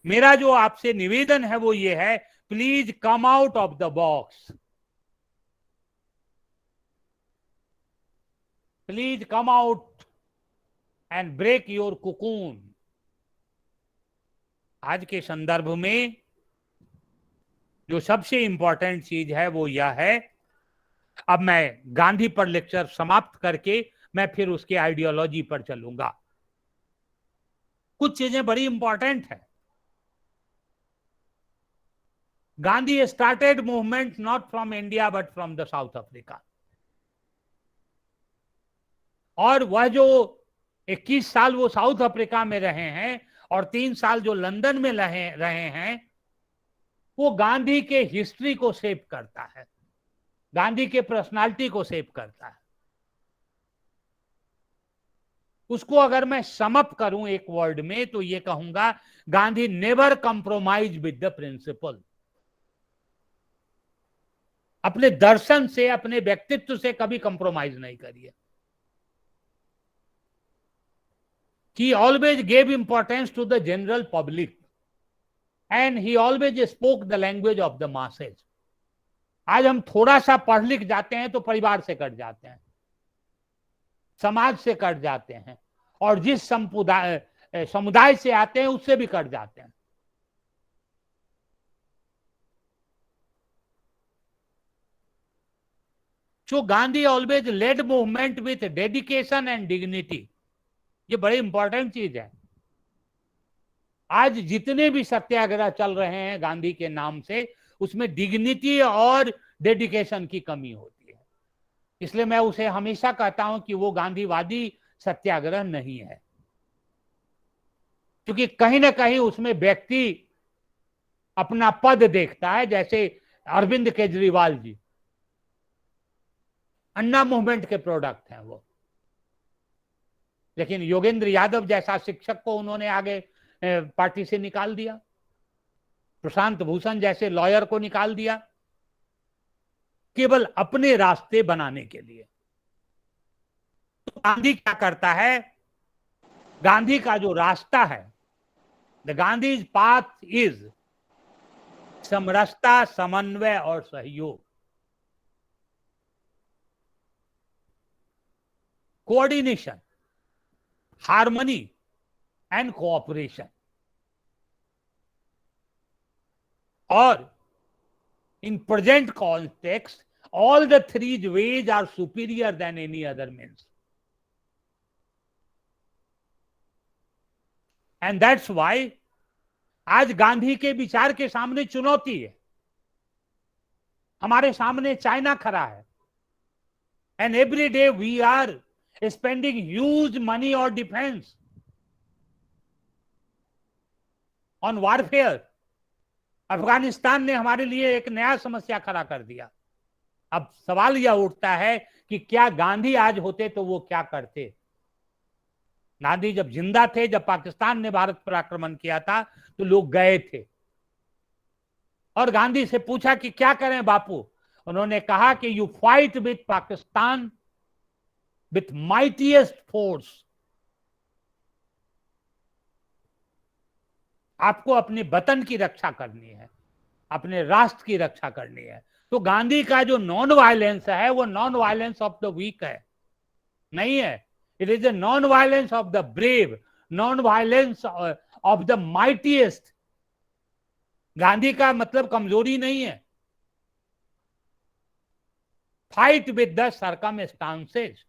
मेरा जो आपसे निवेदन है वो ये है, please come out of the box. Please come out and break your cocoon. आज के संदर्भ में जो सबसे इंपॉर्टेंट चीज है वो यह है, अब मैं गांधी पर लेक्चर समाप्त करके मैं फिर उसके आइडियोलॉजी पर चलूंगा. कुछ चीजें बड़ी इंपॉर्टेंट है. Gandhi started movement not from India but from the south Africa. और वह जो 21 साल वो साउथ अफ्रीका में रहे हैं और 3 साल जो लंदन में रहे हैं, वो गांधी के हिस्ट्री को शेप करता है, गांधी के पर्सनालिटी को शेप करता है. उसको अगर मैं समअप करूं एक वर्ड में तो ये कहूंगा, Gandhi never compromise with the principle. अपने दर्शन से, अपने व्यक्तित्व से कभी कंप्रोमाइज नहीं करिए. He always gave importance to the general public and he always spoke the language of the masses. आज हम थोड़ा सा पढ़ लिख जाते हैं तो परिवार से कट जाते हैं, समाज से कट जाते हैं, और जिस समुदाय से आते हैं उससे भी कट जाते हैं. So Gandhi always led movement with dedication and dignity. ये बड़ी इंपॉर्टेंट चीज है. आज जितने भी सत्याग्रह चल रहे हैं गांधी के नाम से, उसमें डिग्निटी और डेडिकेशन की कमी होती है. इसलिए मैं उसे हमेशा कहता हूं कि वो गांधीवादी सत्याग्रह नहीं है, क्योंकि कहीं ना कहीं उसमें व्यक्ति अपना पद देखता है. जैसे अरविंद केजरीवाल जी अन्ना मूवमेंट के प्रोडक्ट हैं वो, लेकिन योगेंद्र यादव जैसा शिक्षक को उन्होंने आगे पार्टी से निकाल दिया, प्रशांत भूषण जैसे लॉयर को निकाल दिया, केवल अपने रास्ते बनाने के लिए. तो गांधी क्या करता है, गांधी का जो रास्ता है, द गांधीज पाथ इज समरसता, समन्वय और सहयोग, कोऑर्डिनेशन, हार्मनी एंड कोऑपरेशन. और in present context, all the three ways are superior than any other means. And that's why आज गांधी के विचार के सामने चुनौती है. हमारे सामने चाइना खड़ा है. And every day we are spending huge money on defense, on warfare. Afghanistan ने हमारे लिए एक नया समस्या खड़ा कर दिया. अब सवाल यह उठता है कि क्या गांधी आज होते तो वो क्या करते. गांधी जब जिंदा थे, जब पाकिस्तान ने भारत पर आक्रमण किया था, तो लोग गए थे और गांधी से पूछा कि क्या करें बापू. उन्होंने कहा कि you fight with Pakistan with mightiest force. आपको अपने वतन की रक्षा करनी है, अपने राष्ट्र की रक्षा करनी है. तो गांधी का जो नॉन वायलेंस है वो non violence of the weak है, नहीं है. It is a non violence of the brave, non violence of the mightiest. Gandhi का मतलब कमजोरी नहीं है. Fight with the circumstances.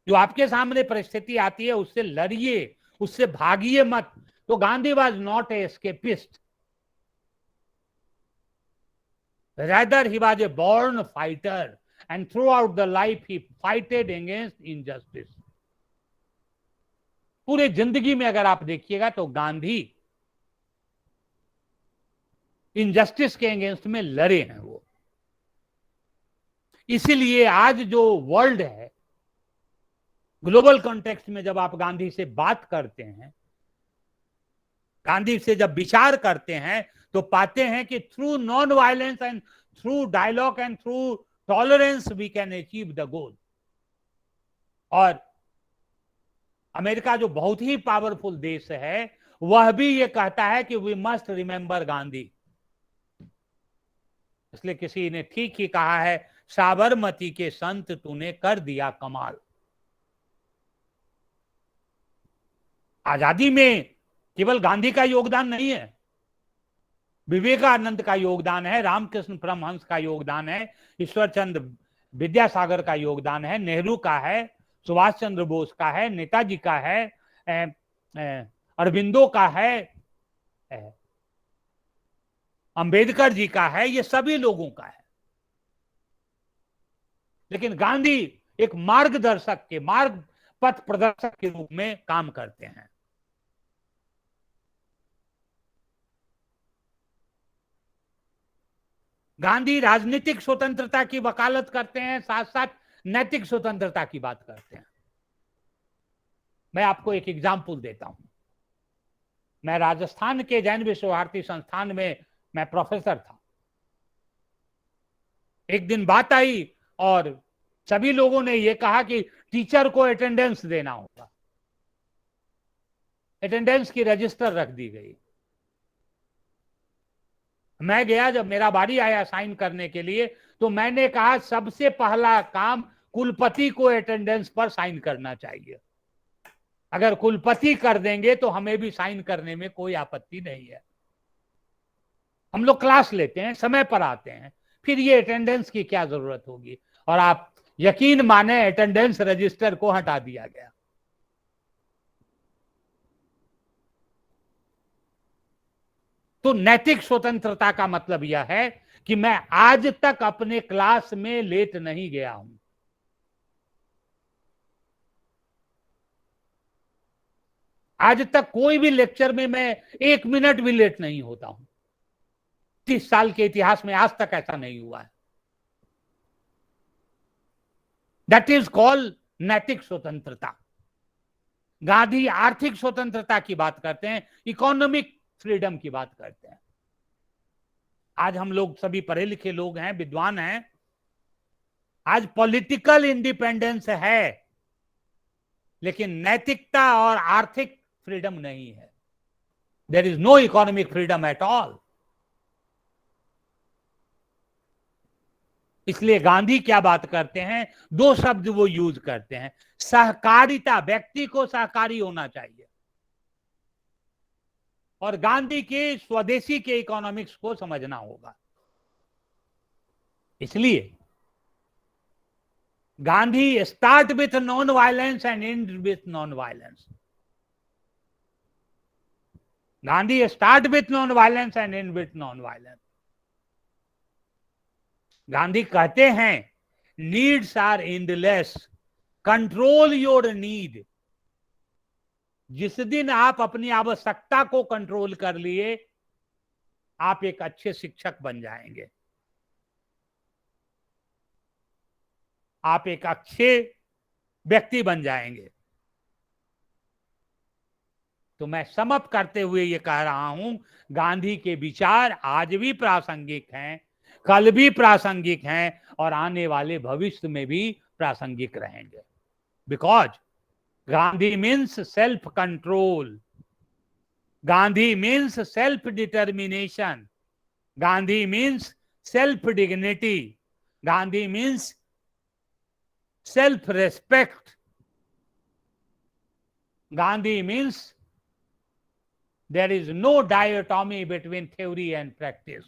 जो आपके सामने परिस्थिति आती है उससे लड़िए, उससे भागिए मत. तो Gandhi was not a escapist. Rather, he was a born fighter, and throughout the life he fighted against injustice. पूरे जिंदगी में अगर आप देखिएगा तो गांधी इनजस्टिस के अगेंस्ट में लड़े हैं वो. इसीलिए आज जो वर्ल्ड है, ग्लोबल कॉन्टेक्स्ट में जब आप गांधी से बात करते हैं, गांधी से जब विचार करते हैं, तो पाते हैं कि through non violence and through dialogue and through tolerance we can achieve the goal. और अमेरिका जो बहुत ही पावरफुल देश है, वह भी ये कहता है कि वी मस्ट रिमेंबर गांधी. इसलिए किसी ने ठीक ही कहा है, साबरमती के संत तूने कर दिया कमाल. आजादी में केवल गांधी का योगदान नहीं है, विवेकानंद का योगदान है, रामकृष्ण परमहंस का योगदान है, ईश्वर चंद्र विद्यासागर का योगदान है, नेहरू का है, सुभाष चंद्र बोस का है, नेताजी का है, अरविंदो का है, अंबेडकर जी का है. ये सभी लोगों का है. लेकिन गांधी एक मार्गदर्शक के, मार्ग पथ प्रदर्शक के रूप में काम करते हैं. गांधी राजनीतिक स्वतंत्रता की वकालत करते हैं, साथ साथ नैतिक स्वतंत्रता की बात करते हैं. मैं आपको एक एग्जाम्पल देता हूं. मैं राजस्थान के जैन विश्व भारती संस्थान में मैं प्रोफेसर था. एक दिन बात आई और सभी लोगों ने यह कहा कि टीचर को अटेंडेंस देना होगा. अटेंडेंस की रजिस्टर रख दी गई. मैं गया, जब मेरा बारी आया साइन करने के लिए, तो मैंने कहा सबसे पहला काम कुलपति को अटेंडेंस पर साइन करना चाहिए. अगर कुलपति कर देंगे तो हमें भी साइन करने में कोई आपत्ति नहीं है. हम लोग क्लास लेते हैं, समय पर आते हैं, फिर ये अटेंडेंस की क्या जरूरत होगी. और आप यकीन माने, अटेंडेंस रजिस्टर को हटा दिया गया. तो नैतिक स्वतंत्रता का मतलब यह है कि मैं आज तक अपने क्लास में लेट नहीं गया हूं. आज तक कोई भी लेक्चर में मैं 1 मिनट भी लेट नहीं होता हूं. 30 साल के इतिहास में आज तक ऐसा नहीं हुआ है. दैट इज कॉल्ड नैतिक स्वतंत्रता. गांधी आर्थिक स्वतंत्रता की बात करते हैं, इकोनॉमिक फ्रीडम की बात करते हैं. आज हम लोग सभी पढ़े लिखे लोग हैं, विद्वान हैं. आज पॉलिटिकल इंडिपेंडेंस है, लेकिन नैतिकता और आर्थिक फ्रीडम नहीं है. There is no economic freedom at all. इसलिए गांधी क्या बात करते हैं, दो शब्द वो यूज करते हैं, सहकारिता, व्यक्ति को सहकारी होना चाहिए, और गांधी के स्वदेशी के इकोनॉमिक्स को समझना होगा। इसलिए Gandhi start with non violence and end with non violence. Gandhi start with non violence and end with non violence. Gandhi कहते हैं needs are endless, control your need. जिस दिन आप अपनी आवश्यकता को कंट्रोल कर लिए, आप एक अच्छे शिक्षक बन जाएंगे, आप एक अच्छे व्यक्ति बन जाएंगे। तो मैं समअप करते हुए ये कह रहा हूं, गांधी के विचार आज भी प्रासंगिक हैं, कल भी प्रासंगिक हैं, और आने वाले भविष्य में भी प्रासंगिक रहेंगे। Because Gandhi means self control, Gandhi means self determination, Gandhi means self dignity, Gandhi means self respect, Gandhi means there is no dichotomy between theory and practice.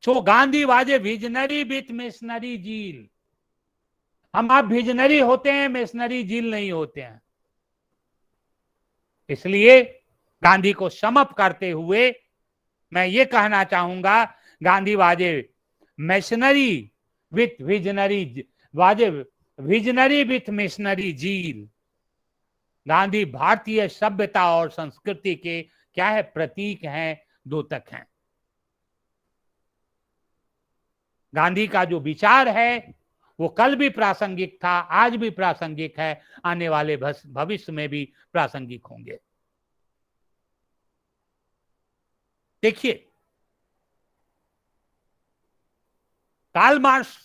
So Gandhi was a visionary with missionary zeal. हम आप विजनरी होते हैं, missionary जील नहीं होते हैं। इसलिए गांधी को sum up करते हुए मैं ये कहना चाहूंगा, Gandhi was a missionary with visionary, was a visionary with missionary zeal. Gandhi भारतीय सभ्यता और संस्कृति के क्या है, प्रतीक हैं, द्योतक हैं। गांधी का जो विचार है वो कल भी प्रासंगिक था, आज भी प्रासंगिक है, आने वाले भविष्य में भी प्रासंगिक होंगे। देखिए, कार्ल मार्क्स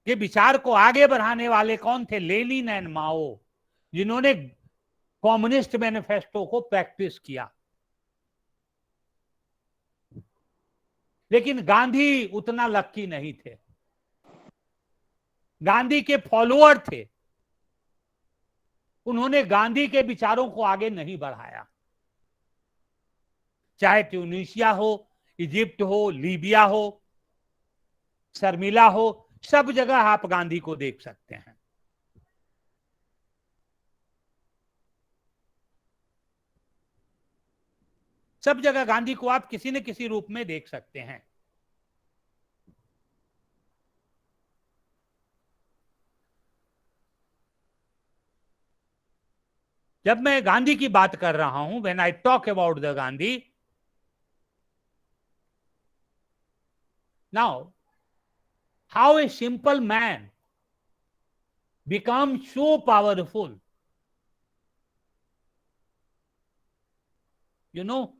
के विचार को आगे बढ़ाने वाले कौन थे? लेनिन एंड माओ, जिन्होंने कम्युनिस्ट मैनिफेस्टो को प्रैक्टिस किया। लेकिन गांधी उतना लक्की नहीं थे। गांधी के फॉलोअर थे, उन्होंने गांधी के विचारों को आगे नहीं बढ़ाया। चाहे ट्यूनीशिया हो, इजिप्ट हो, लीबिया हो, शर्मिला हो, सब जगह आप गांधी को देख सकते हैं। सब जगह गांधी को आप किसी न किसी रूप में देख सकते हैं। जब मैं गांधी की बात कर रहा हूं, when I talk about the Gandhi, now how a simple man become so powerful. You know,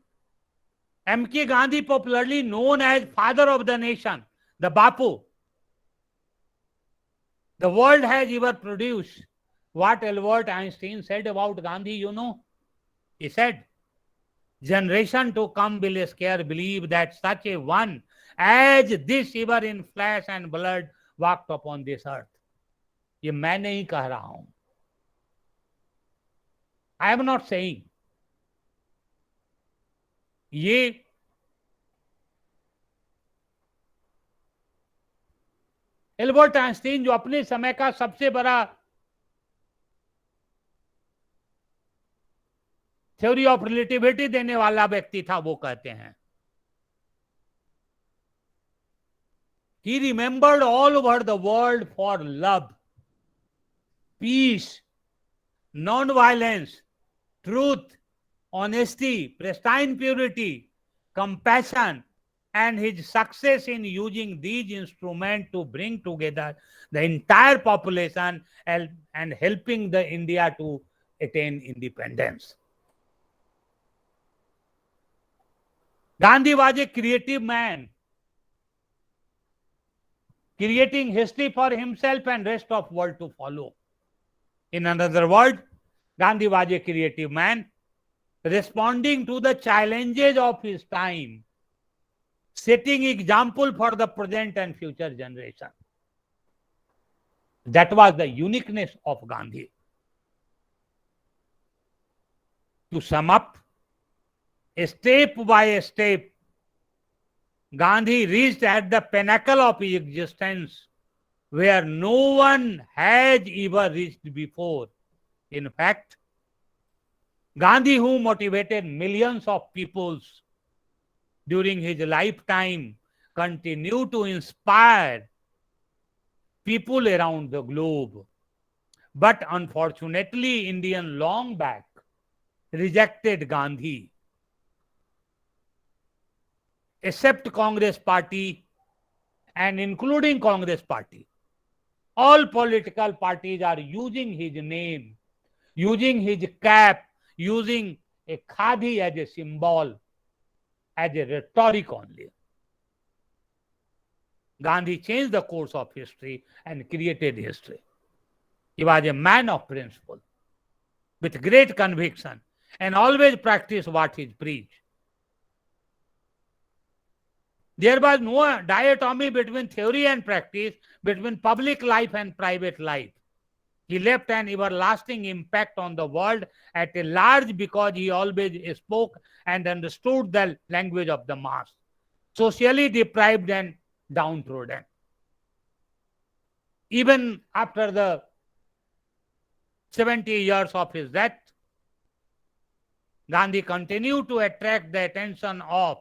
M.K. Gandhi, popularly known as father of the nation, the Bapu. The world has ever produced. What Albert Einstein said about Gandhi, you know, he said, generation to come will scarce believe that such a one as this ever in flesh and blood walked upon this earth. ये मैं नहीं कह रहा हूं, I am not saying. ये Albert Einstein, जो अपने समय का सबसे बड़ा थ्योरी ऑफ रिलेटिविटी देने वाला व्यक्ति था, वो कहते हैं he remembered all over the world for love, peace, non-violence, truth, honesty, pristine purity, compassion, and his success in using these instruments to bring together the entire population and helping the India to attain independence. Gandhi was a creative man, creating history for himself and rest of world to follow. In another word, Gandhi was a creative man, responding to the challenges of his time, setting example for the present and future generation. That was the uniqueness of Gandhi. To sum up, step by step, Gandhi reached at the pinnacle of his existence where no one has ever reached before. In fact, Gandhi, who motivated millions of peoples during his lifetime, continued to inspire people around the globe. But unfortunately, Indian long back rejected Gandhi, except Congress party and including Congress party. All political parties are using his name, using his cap, using a khadi as a symbol, as a rhetoric only. Gandhi changed the course of history and created history. He was a man of principle, with great conviction, and always practiced what he preached. There was no dichotomy between theory and practice, between public life and private life. He left an everlasting impact on the world at a large because he always spoke and understood the language of the mass, socially deprived and downtrodden. Even after the 70 years of his death, Gandhi continued to attract the attention of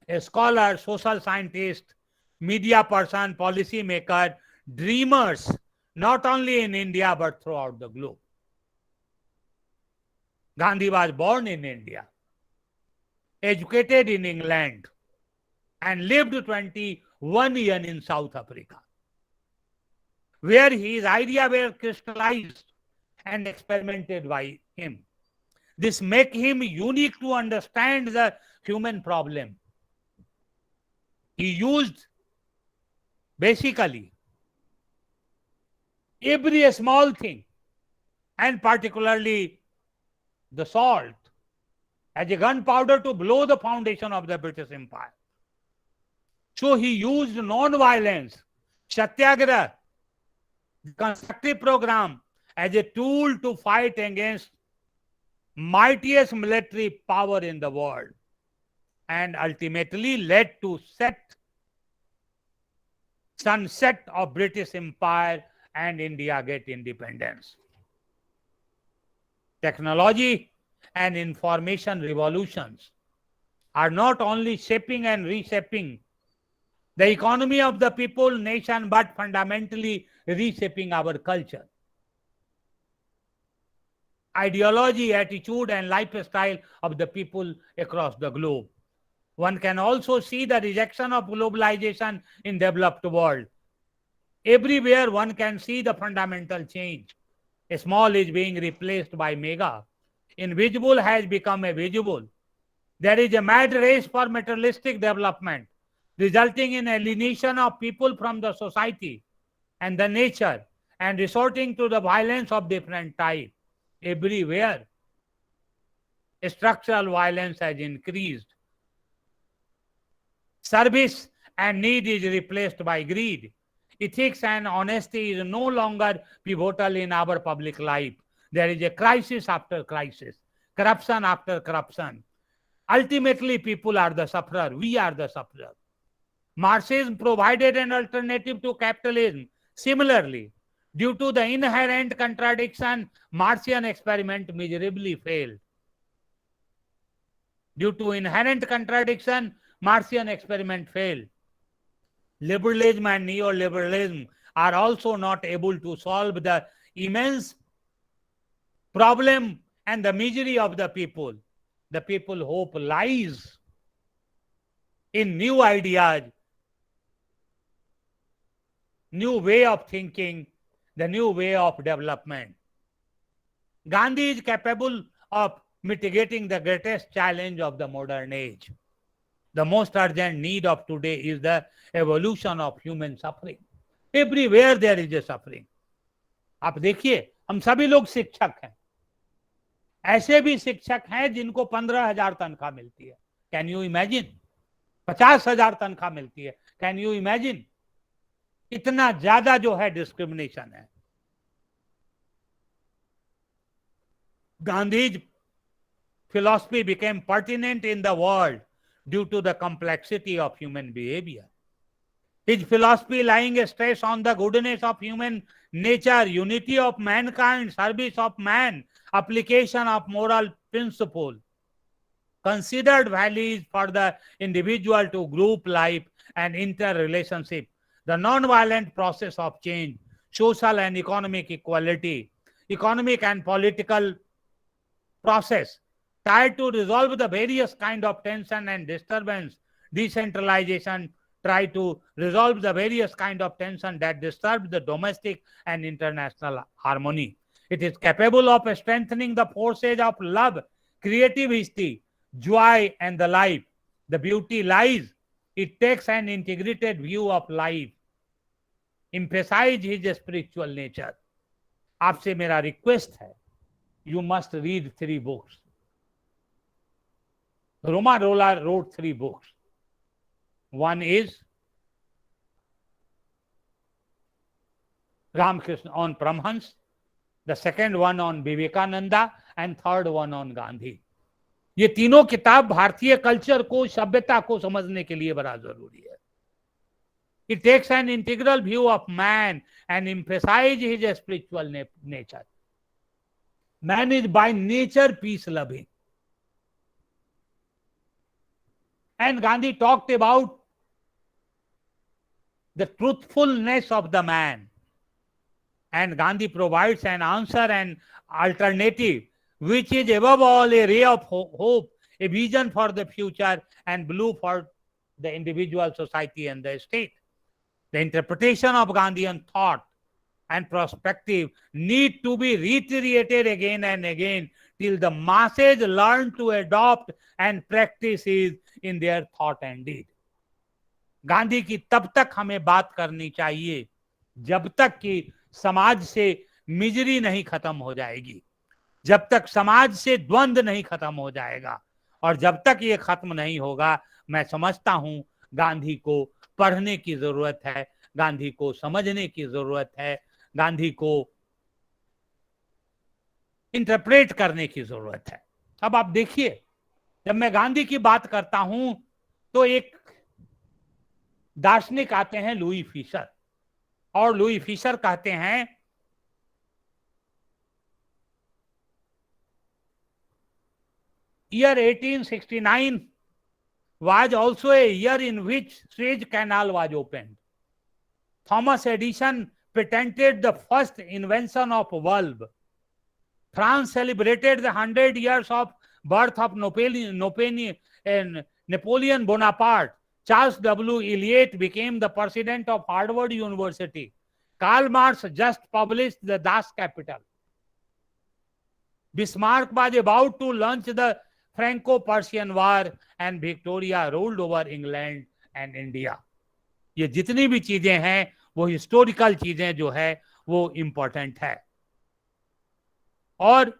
a scholar, social scientist, media person, policy maker, dreamers, not only in India but throughout the globe. Gandhi was born in India, educated in England, and lived 21 years in South Africa, where his ideas were crystallized and experimented by him. This makes him unique to understand the human problem. He used basically every small thing, and particularly the salt, as a gunpowder to blow the foundation of the British Empire. So he used non-violence, satyagraha, constructive program as a tool to fight against mightiest military power in the world, and ultimately led to sunset of British Empire and India get independence. Technology and information revolutions are not only shaping and reshaping the economy of the people, nation, but fundamentally reshaping our culture, ideology, attitude, and lifestyle of the people across the globe. One can also see the rejection of globalization in developed world. Everywhere one can see the fundamental change. A small is being replaced by mega. Invisible has become a visible. There is a mad race for materialistic development, resulting in alienation of people from the society and the nature, and resorting to the violence of different types. Everywhere, structural violence has increased. Service and need is replaced by greed. Ethics and honesty is no longer pivotal in our public life. There is a crisis after crisis, corruption after corruption. Ultimately, people are the sufferer. We are the sufferer. Marxism provided an alternative to capitalism. Similarly, due to the inherent contradiction, Marxian experiment miserably failed. Due to inherent contradiction, Marxian experiment failed. Liberalism and neoliberalism are also not able to solve the immense problem and the misery of the people. The people hope lies in new ideas, new way of thinking, the new way of development. Gandhi is capable of mitigating the greatest challenge of the modern age. The most urgent need of today is the evolution of human suffering. Everywhere there is a suffering. आप देखिए, हम सभी लोग शिक्षक हैं. ऐसे भी शिक्षक हैं जिनको 15,000 तनख्वाह मिलती है. Can you imagine? 50,000 तनख्वाह मिलती है। Can you imagine? इतना ज्यादा जो है डिस्क्रिमिनेशन है। Gandhi's philosophy became pertinent in the world due to the complexity of human behavior. His philosophy laying a stress on the goodness of human nature, unity of mankind, service of man, application of moral principle, considered values for the individual to group life and interrelationship, the non-violent process of change, social and economic equality, economic and political process tried to resolve the various kind of tension and disturbance. Decentralization tried to resolve the various kind of tension that disturb the domestic and international harmony. It is capable of strengthening the forces of love, creativity, joy, and the life. The beauty lies. It takes an integrated view of life, emphasize his spiritual nature. आपसे मेरा request है, you must read 3 books. Roma Rolla wrote 3 books. One is Ramakrishna on Paramahansa, the second one on Vivekananda, and third one on Gandhi. ये तीनों किताब भारतीय culture को, सभ्यता को समझने के लिए बड़ा जरूरी है. It takes an integral view of man and emphasizes his spiritual nature. Man is by nature peace loving. And Gandhi talked about the truthfulness of the man. And Gandhi provides an answer and alternative, which is above all a ray of hope, a vision for the future, and blue for the individual, society, and the state. The interpretation of Gandhian thought and perspective need to be reiterated again and again till the masses learn to adopt and practice it in their thought and deed. Gandhi की तब तक हमें बात करनी चाहिए जब तक कि समाज से मिजरी नहीं खत्म हो जाएगी, जब तक समाज से द्वंद्व नहीं खत्म हो जाएगा, और जब तक ये खत्म नहीं होगा, मैं समझता हूं गांधी को पढ़ने की जरूरत है, गांधी को समझने की जरूरत है, गांधी को इंटरप्रेट करने की जरूरत है. अब आप देखिए, जब मैं गांधी की बात करता हूं तो एक दार्शनिक आते हैं लुई फिशर, और लुई फिशर कहते हैं year 1869 was also a year in which Suez Canal was opened. Thomas Edison patented the first invention of bulb. France celebrated the 100 years of birth of Napoleon Bonaparte. Charles W. Eliot became the president of Harvard University. Karl Marx just published the Das Kapital. Bismarck was about to launch the Franco-Persian War and Victoria ruled over England and India. ये जितनी भी चीजें हैं वो historical चीजें जो है वो इंपॉर्टेंट है. और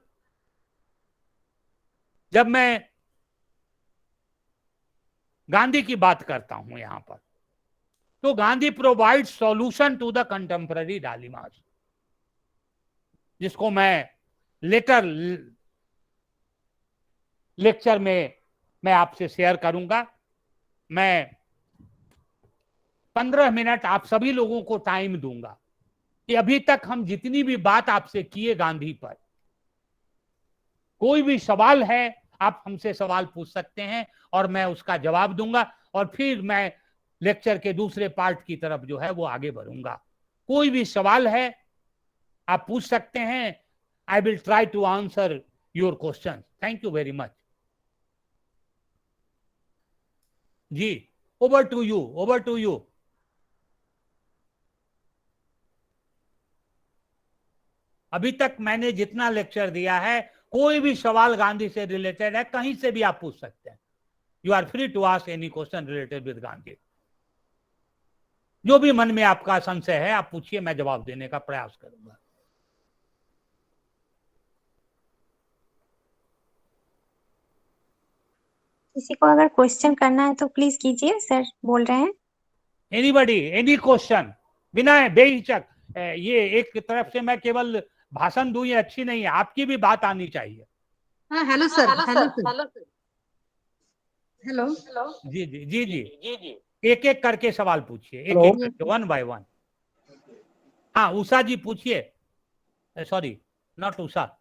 जब मैं गांधी की बात करता हूं यहां पर, तो Gandhi provide solution to the contemporary dilemmas, जिसको मैं लेक्चर में मैं आपसे शेयर करूंगा. मैं 15 मिनट आप सभी लोगों को टाइम दूंगा कि अभी तक हम जितनी भी बात आपसे किए गांधी पर, कोई भी सवाल है आप हमसे सवाल पूछ सकते हैं और मैं उसका जवाब दूंगा, और फिर मैं लेक्चर के दूसरे पार्ट की तरफ जो है वो आगे बढ़ूंगा. कोई भी सवाल है आप पूछ सकते हैं. I will try to answer your question. Thank you very much. जी, over to you, over to you. अभी तक मैंने जितना लेक्चर दिया है, कोई भी सवाल गांधी से रिलेटेड है, कहीं से भी आप पूछ सकते हैं. You are free to ask any question related with Gandhi. जो भी मन में आपका संशय है आप पूछिए, मैं जवाब देने का प्रयास करूंगा. किसी को अगर क्वेश्चन करना है तो प्लीज कीजिए, सर बोल रहे हैं। एनीबडी, एनी क्वेश्चन, बिना बेहिचक। ये एक तरफ से मैं केवल भाषण दूं, ये अच्छी नहीं है, आपकी भी बात आनी चाहिए। हाँ, hello sir, hello sir, hello. जी जी जी जी जी जी, एक एक करके सवाल पूछिए, एक हेलो। एक करके, वन बाय वन। हाँ उषा जी पूछिए, सॉरी नॉट उषा,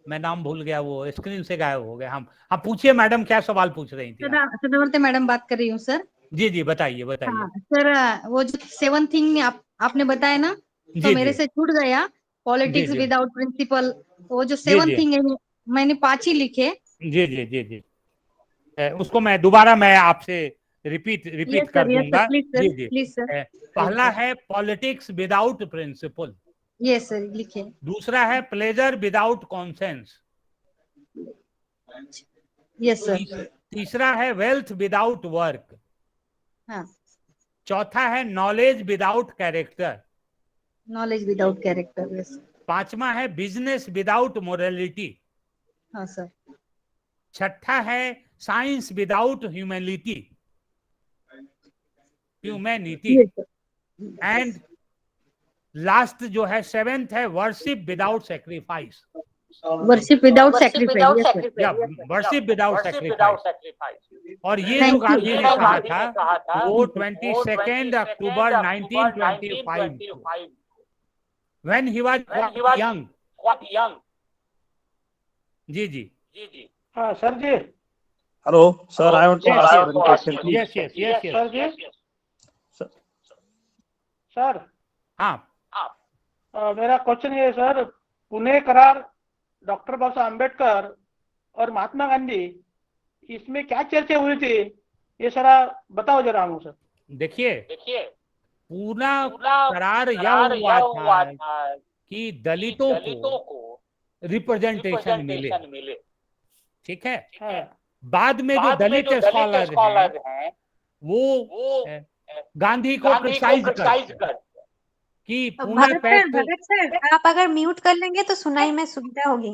मैं नाम भूल गया, वो स्क्रीन से गायब हो गया। हम पूछिए मैडम, क्या सवाल पूछ रही थी आप? सदावर्ते मैडम बात कर रही हूँ सर। जी जी बताइए बताइए। हाँ सर, वो जो 7 थिंग आपने बताया ना, तो जी मेरे जी से छूट गया। पॉलिटिक्स जी जी विदाउट प्रिंसिपल, वो जो जी 7 जी थिंग है, मैंने 5 ही लिखे। जी जी जी जी, उसको मैं दोबारा मैं आपसे रिपीट कर यस दूंगा। सर, प्लीज जी सर, जी, प्लीज सर। पहला है politics without principle, yes sir, लिखे। दूसरा है pleasure without conscience, yes sir. तीसरा है वेल्थ विदाउट वर्क, हाँ, चौथा है knowledge without character, knowledge without character. Yes. पांचवा है बिजनेस विदाउट मोरालिटी, हाँ सर। छठा है science without humanity, yes sir. And last जो है 7th है worship without sacrifice. Worship without sacrifice. Yes sir. या वर्शिप विदाउट सेक्रीफाइस। और ये जो Thank you. गांधी ने कहा था वो 22 अक्टूबर 1925 को, व्हेन ही वाज यंग। जी जी हाँ सर जी। Hello, sir. I want to ask one question, please. Yes yes yes sir yes जी। सर हाँ मेरा क्वेश्चन ये है सर, पुणे करार डॉक्टर बाबा साहब अम्बेडकर और महात्मा गांधी, इसमें क्या चर्चा हुई थी, ये सारा बताओ जरा हमको सर। देखिए पूरा करार यह हुआ था कि दलितों को रिप्रेजेंटेशन मिले, ठीक है। हाँ। बाद में जो दलित स्कॉलर हैं वो गांधी को क्रिटिसाइज करते कि पुणे पैक्ट। भगत सर, आप अगर म्यूट कर लेंगे तो सुनाई में सुविधा होगी।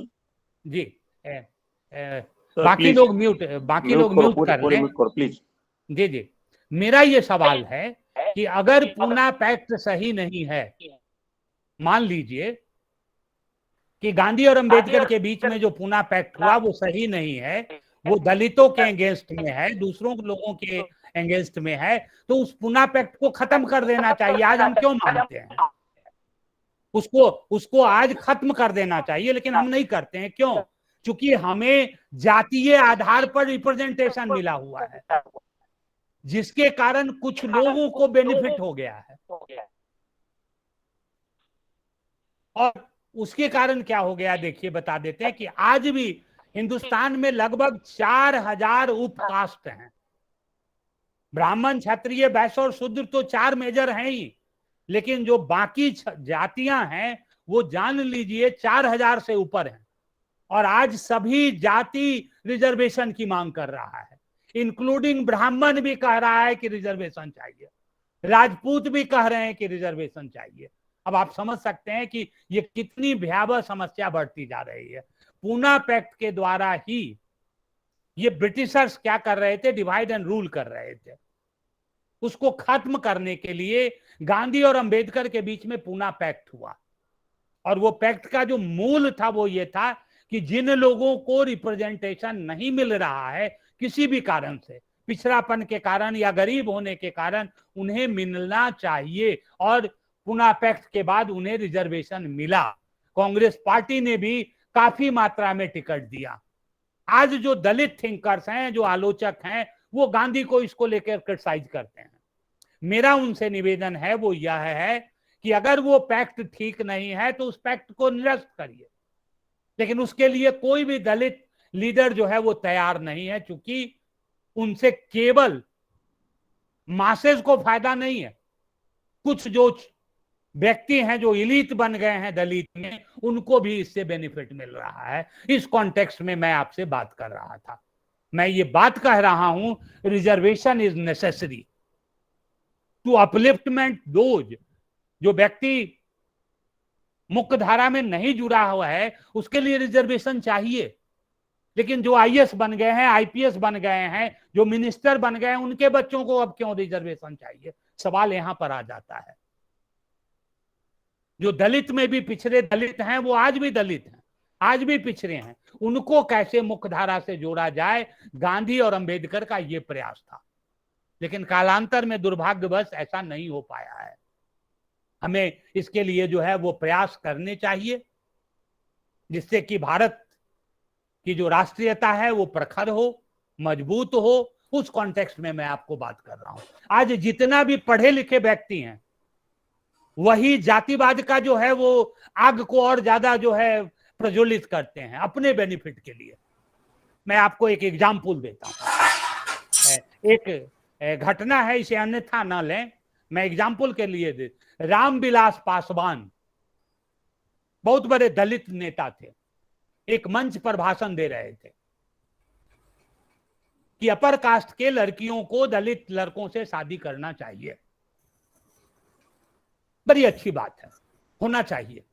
जी Sir, बाकी please. लोग म्यूट कर पूरे लें। mute करो, please. जी जी, मेरा ये सवाल है कि अगर पूना पैक्ट सही नहीं है, मान लीजिए कि गांधी और अंबेडकर के बीच में जो पूना पैक्ट हुआ वो सही नहीं है, वो दलितों के अगेंस्ट में है, दूसरों लोगों के अगेंस्ट में है, तो उस पूना पैक्ट को खत्म कर देना चाहिए। आज हम क्यों मानते हैं उसको आज खत्म कर देना चाहिए, लेकिन हम नहीं करते हैं। क्यों? क्योंकि हमें जातीय आधार पर रिप्रेजेंटेशन मिला हुआ है, जिसके कारण कुछ लोगों को बेनिफिट हो गया है। और उसके कारण क्या हो गया देखिए, बता देते हैं कि आज भी हिंदुस्तान में लगभग 4000 उपकास्ट हैं। ब्राह्मण, क्षत्रिय, वैश्य और शूद्र तो 4 मेजर हैं ही, लेकिन जो बाकी जातियां हैं वो जान लीजिए 4000 से ऊपर हैं। और आज सभी जाति रिजर्वेशन की मांग कर रहा है, इंक्लूडिंग ब्राह्मण भी कह रहा है कि रिजर्वेशन चाहिए, राजपूत भी कह रहे हैं कि रिजर्वेशन चाहिए। अब आप समझ सकते हैं कि ये कितनी भयावह समस्या बढ़ती जा रही है। पूना पैक्ट के द्वारा ही ये ब्रिटिशर्स क्या कर रहे थे, डिवाइड एंड रूल कर रहे थे। उसको खत्म करने के लिए गांधी और अंबेडकर के बीच में पूना पैक्ट हुआ, और वो पैक्ट का जो मूल था वो ये था कि जिन लोगों को रिप्रेजेंटेशन नहीं मिल रहा है किसी भी कारण से, पिछड़ापन के कारण या गरीब होने के कारण, उन्हें मिलना चाहिए। और पूना पैक्ट के बाद उन्हें रिजर्वेशन मिला। कांग्रेस पार्टी ने भी काफी मात्रा में टिकट दिया। आज जो दलित थिंकर्स हैं, जो आलोचक हैं, वो गांधी को इसको लेकर क्रिटिसाइज करते हैं। मेरा उनसे निवेदन है वो यह है कि अगर वो पैक्ट ठीक नहीं है तो उस पैक्ट को निरस्त करिए, लेकिन उसके लिए कोई भी दलित लीडर जो है वो तैयार नहीं है, क्योंकि उनसे केवल मासेस को फायदा नहीं है। कुछ जो व्यक्ति हैं जो इलीट बन गए हैं दलित में, उनको भी इससे बेनिफिट मिल रहा है। इस कॉन्टेक्स्ट में मैं आपसे बात कर रहा था। मैं ये बात कह रहा हूं, reservation is necessary to upliftment those, जो व्यक्ति मुख्य धारा में नहीं जुड़ा हुआ है उसके लिए रिजर्वेशन चाहिए, लेकिन जो आईएएस बन गए हैं, आईपीएस बन गए हैं, जो मिनिस्टर बन गए हैं, उनके बच्चों को अब क्यों रिजर्वेशन चाहिए? सवाल यहां पर आ जाता है। जो दलित में भी पिछड़े दलित हैं, वो आज भी दलित हैं, आज भी पिछड़े हैं, उनको कैसे मुख्यधारा से जोड़ा जाए, गांधी और अंबेडकर का ये प्रयास था। लेकिन कालांतर में दुर्भाग्यवश ऐसा नहीं हो पाया है। हमें इसके लिए जो है वो प्रयास करने चाहिए, जिससे कि भारत की जो राष्ट्रीयता है वो प्रखर हो, मजबूत हो। उस कॉन्टेक्स्ट में मैं आपको बात कर रहा हूं। आज जितना भी पढ़े लिखे व्यक्ति हैं, वही जातिवाद का जो है वो आग को और ज्यादा जो है प्रज्वलित करते हैं अपने बेनिफिट के लिए। मैं आपको एक एग्जाम्पल देता हूं। एक घटना है, इसे अन्यथा ना लें, मैं एग्जाम्पल के लिए दे। रामविलास पासवान बहुत बड़े दलित नेता थे, एक मंच पर भाषण दे रहे थे कि अपर कास्ट के लड़कियों को दलित लड़कों से शादी करना चाहिए। बड़ी अच्छी बात है, होना चाहिए।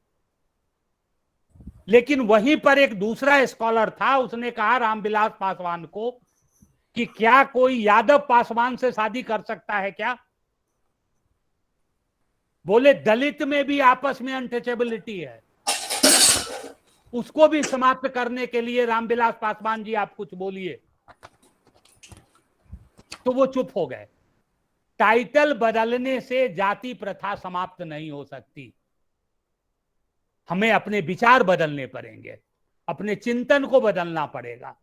लेकिन वहीं पर एक दूसरा स्कॉलर था, उसने कहा रामविलास पासवान को कि क्या कोई यादव पासवान से शादी कर सकता है क्या? बोले दलित में भी आपस में अनटचेबिलिटी है, उसको भी समाप्त करने के लिए रामविलास पासवान जी आप कुछ बोलिए। तो वो चुप हो गए। टाइटल बदलने से जाति प्रथा समाप्त नहीं हो सकती। हमें अपने विचार बदलने पड़ेंगे, अपने चिंतन को बदलना पड़ेगा।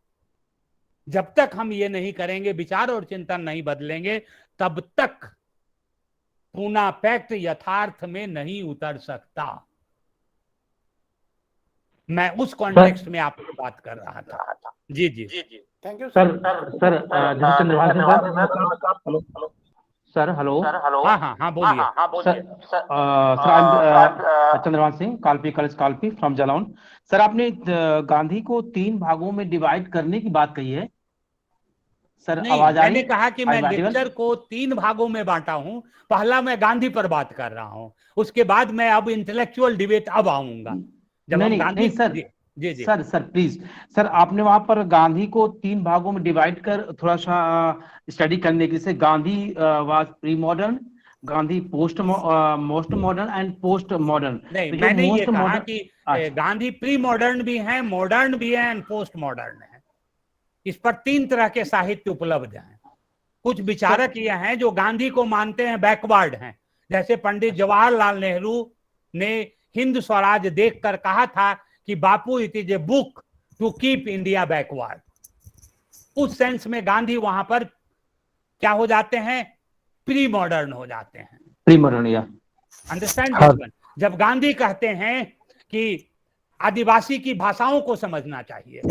जब तक हम ये नहीं करेंगे, विचार और चिंतन नहीं बदलेंगे, तब तक पूना पैक्ट यथार्थ में नहीं उतर सकता। मैं उस कॉन्टेक्स्ट में आपसे बात कर रहा था। जी जी जी, thank you sir sir hello. हाँ हाँ हाँ, बोलिए। Sir sir Chandrabhan Singh, Kalpi college Kalpi from Jalaun. Sir आपने गांधी को 3 भागों में डिवाइड करने की बात कही है सर। नहीं, आवाज आ रही मैंने है? कहा कि मैं Audible? लेक्चर को 3 भागों में बांटा हूं। पहला मैं गांधी पर बात कर रहा हूं, उसके बाद मैं अब इंटेलेक्चुअल डिबेट अब आऊंगा। जब हम नहीं गांधी सर, जी जी सर प्लीज सर, आपने वहां पर गांधी को 3 भागों में डिवाइड कर थोड़ा सा स्टडी करने के लिए, Gandhi was pre modern, Gandhi most modern and post modern. नहीं, मैंने ये कहा कि गांधी प्री मॉडर्न भी हैं, मॉडर्न भी हैं एंड पोस्ट मॉडर्न है। इस पर 3 तरह के साहित्य उपलब्ध हैं। कुछ विचारक ये हैं जो गांधी को मानते हैं बैकवर्ड हैं, जैसे पंडित जवाहरलाल नेहरू ने हिंद स्वराज देखकर कहा था कि Bapu it is a book to keep India backward. उस सेंस में गांधी वहां पर क्या हो जाते हैं? प्री मॉडर्न हो जाते हैं। प्री मॉडर्न, या अंडरस्टैंड दिस वन। जब गांधी कहते हैं कि आदिवासी की भाषाओं को समझना चाहिए,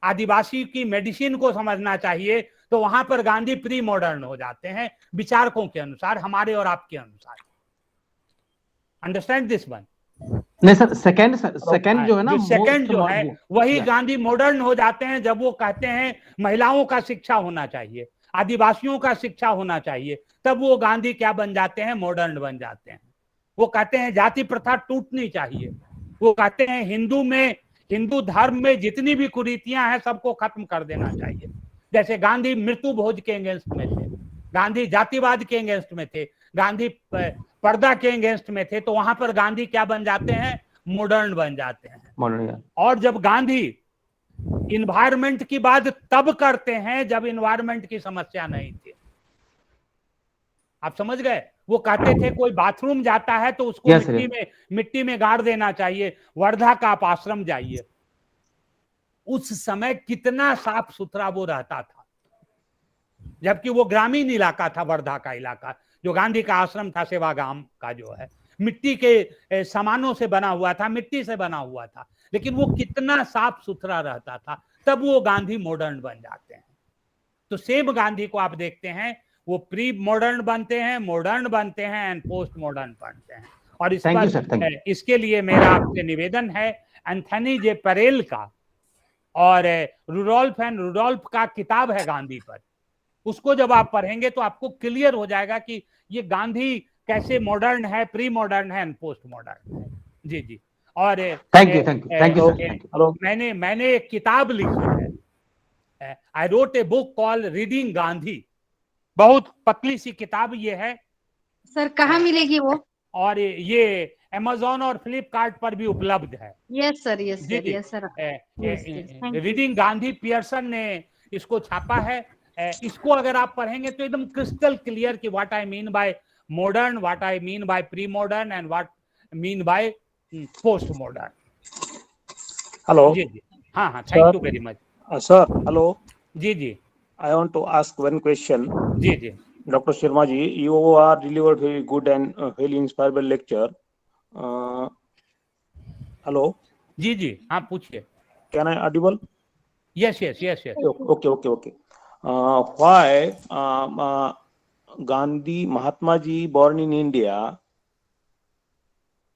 आदिवासी की मेडिसिन को समझना चाहिए, तो वहां पर गांधी प्री मॉडर्न हो जाते हैं विचारकों के अनुसार, हमारे और आपके अनुसार। Understand this one? नहीं सर, सेकंड जो है ना, सेकंड जो है वही Yeah. गांधी मॉडर्न हो जाते हैं जब वो कहते हैं महिलाओं का शिक्षा होना चाहिए, आदिवासियों का शिक्षा होना चाहिए। तब वो गांधी क्या बन जाते हैं? मॉडर्न बन जाते हैं। वो कहते हैं जाति प्रथा टूटनी चाहिए। वो कहते हैं हिंदू धर्म में जितनी भी कुरीतियां हैं सबको खत्म कर देना चाहिए। जैसे गांधी मृत्यु भोज के अगेंस्ट में थे, गांधी जातिवाद के अगेंस्ट में थे, गांधी पर्दा के अगेंस्ट में थे, तो वहां पर गांधी क्या बन जाते हैं? मॉडर्न बन जाते हैं। मॉडर्न। और जब गांधी इन्वायरमेंट की बात तब करते हैं जब इन्वायरमेंट की समस्या नहीं थी। आप समझ गए? वो कहते थे कोई बाथरूम जाता है तो उसको मिट्टी में गाड़ देना चाहिए, वर्धा का आप आश्रम जाइए। उस समय कितना साफ सुथरा वो रहता था, जबकि वो ग्रामीण इलाका था, वर्धा का इलाका। जो गांधी का आश्रम था सेवागाम का जो है, मिट्टी के सामानों से बना हुआ था, मिट्टी से बना हुआ था, लेकिन वो कितना साफ सुथरा रहता था। तब वो गांधी मॉडर्न बन जाते हैं। तो सेम गांधी को आप देखते हैं, वो प्री मॉडर्न बनते हैं, मॉडर्न बनते हैं एंड पोस्ट मॉडर्न बनते हैं। और इस पर इसके लिए मेरा आपसे निवेदन है, एंथनी जे परेल का और रुडोल्फ एंड रुडोल्फ का किताब है गांधी पर, उसको जब आप पढ़ेंगे तो आपको क्लियर हो जाएगा कि ये गांधी कैसे मॉडर्न है, प्री मॉडर्न है एंड पोस्ट मॉडर्न है। जी जी। और थैंक यू। मैंने एक किताब लिखी है I wrote a book called Reading Gandhi. बहुत पतली सी किताब ये है सर कहाँ मिलेगी वो? और ये Amazon और फ्लिपकार्ट पर भी उपलब्ध है। यस सर, यस जी सर, जी yes sir. thank you. Reading Gandhi Pearson ने इसको छापा है। इसको अगर आप पढ़ेंगे तो एकदम क्रिस्टल क्लियर कि what I mean by modern, what I mean by pre modern and what mean by post modern. Hello, जी जी, हाँ हाँ, thank you very much. sir. Hello. जी जी I want to ask one question. जी जी Dr. Sharma ji, you are delivered very good and very inspiring lecture. Hello. जी जी, हाँ पूछिए। Can I audible? Yes yes yes yes. Okay. Why Gandhi, Mahatma ji born in India,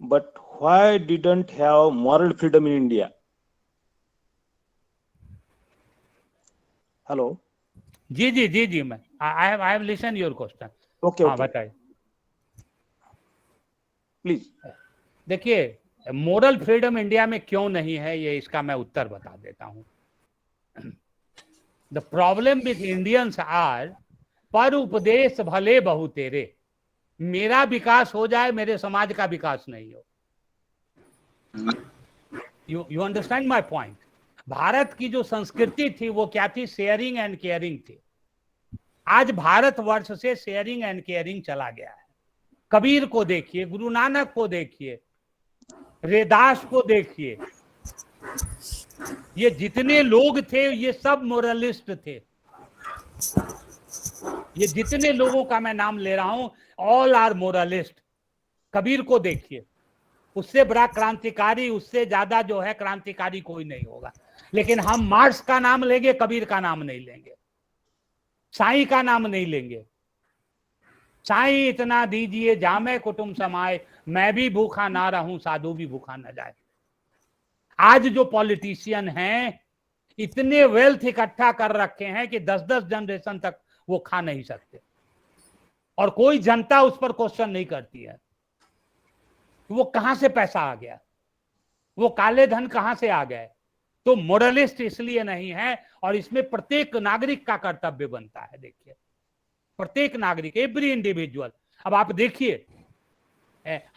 but why didn't have moral freedom in India? Hello. जी जी जी जी, मैं I have listen your question. Okay. हाँ बताइए। Please. देखिए, moral freedom India में क्यों नहीं है, ये इसका मैं उत्तर बता देता हूँ। The problem with Indians are पर उपदेश भले बहु तेरे, मेरा विकास हो जाए, मेरे समाज का विकास नहीं हो। You understand my point. Bharat की जो संस्कृति थी वो क्या थी? शेयरिंग एंड केयरिंग थी। आज भारतवर्ष से शेयरिंग एंड केयरिंग चला गया है। कबीर को देखिए, गुरु नानक को देखिए, रेदास को देखिए, ये जितने लोग थे ये सब मोरलिस्ट थे। ये जितने लोगों का मैं नाम ले रहा हूं, ऑल आर मोरलिस्ट। कबीर को देखिए, उससे बड़ा क्रांतिकारी, उससे ज्यादा जो है क्रांतिकारी कोई नहीं होगा। लेकिन हम मार्क्स का नाम लेंगे, कबीर का नाम नहीं लेंगे, साईं का नाम नहीं लेंगे। साईं इतना दीजिए जामे कुटुंब समाए, मैं भी भूखा ना रहूं साधु भी भूखा न जाए। आज जो पॉलिटिशियन हैं इतने वेल्थ इकट्ठा कर रखे हैं कि 10-10 जनरेशन तक वो खा नहीं सकते, और कोई जनता उस पर क्वेश्चन नहीं करती है। वो कहां से पैसा आ गया, वो काले धन कहां से आ गए? तो मोरलिस्ट इसलिए नहीं है, और इसमें प्रत्येक नागरिक का कर्तव्य बनता है। देखिए, प्रत्येक नागरिक, एवरी इंडिविजुअल। अब आप देखिए,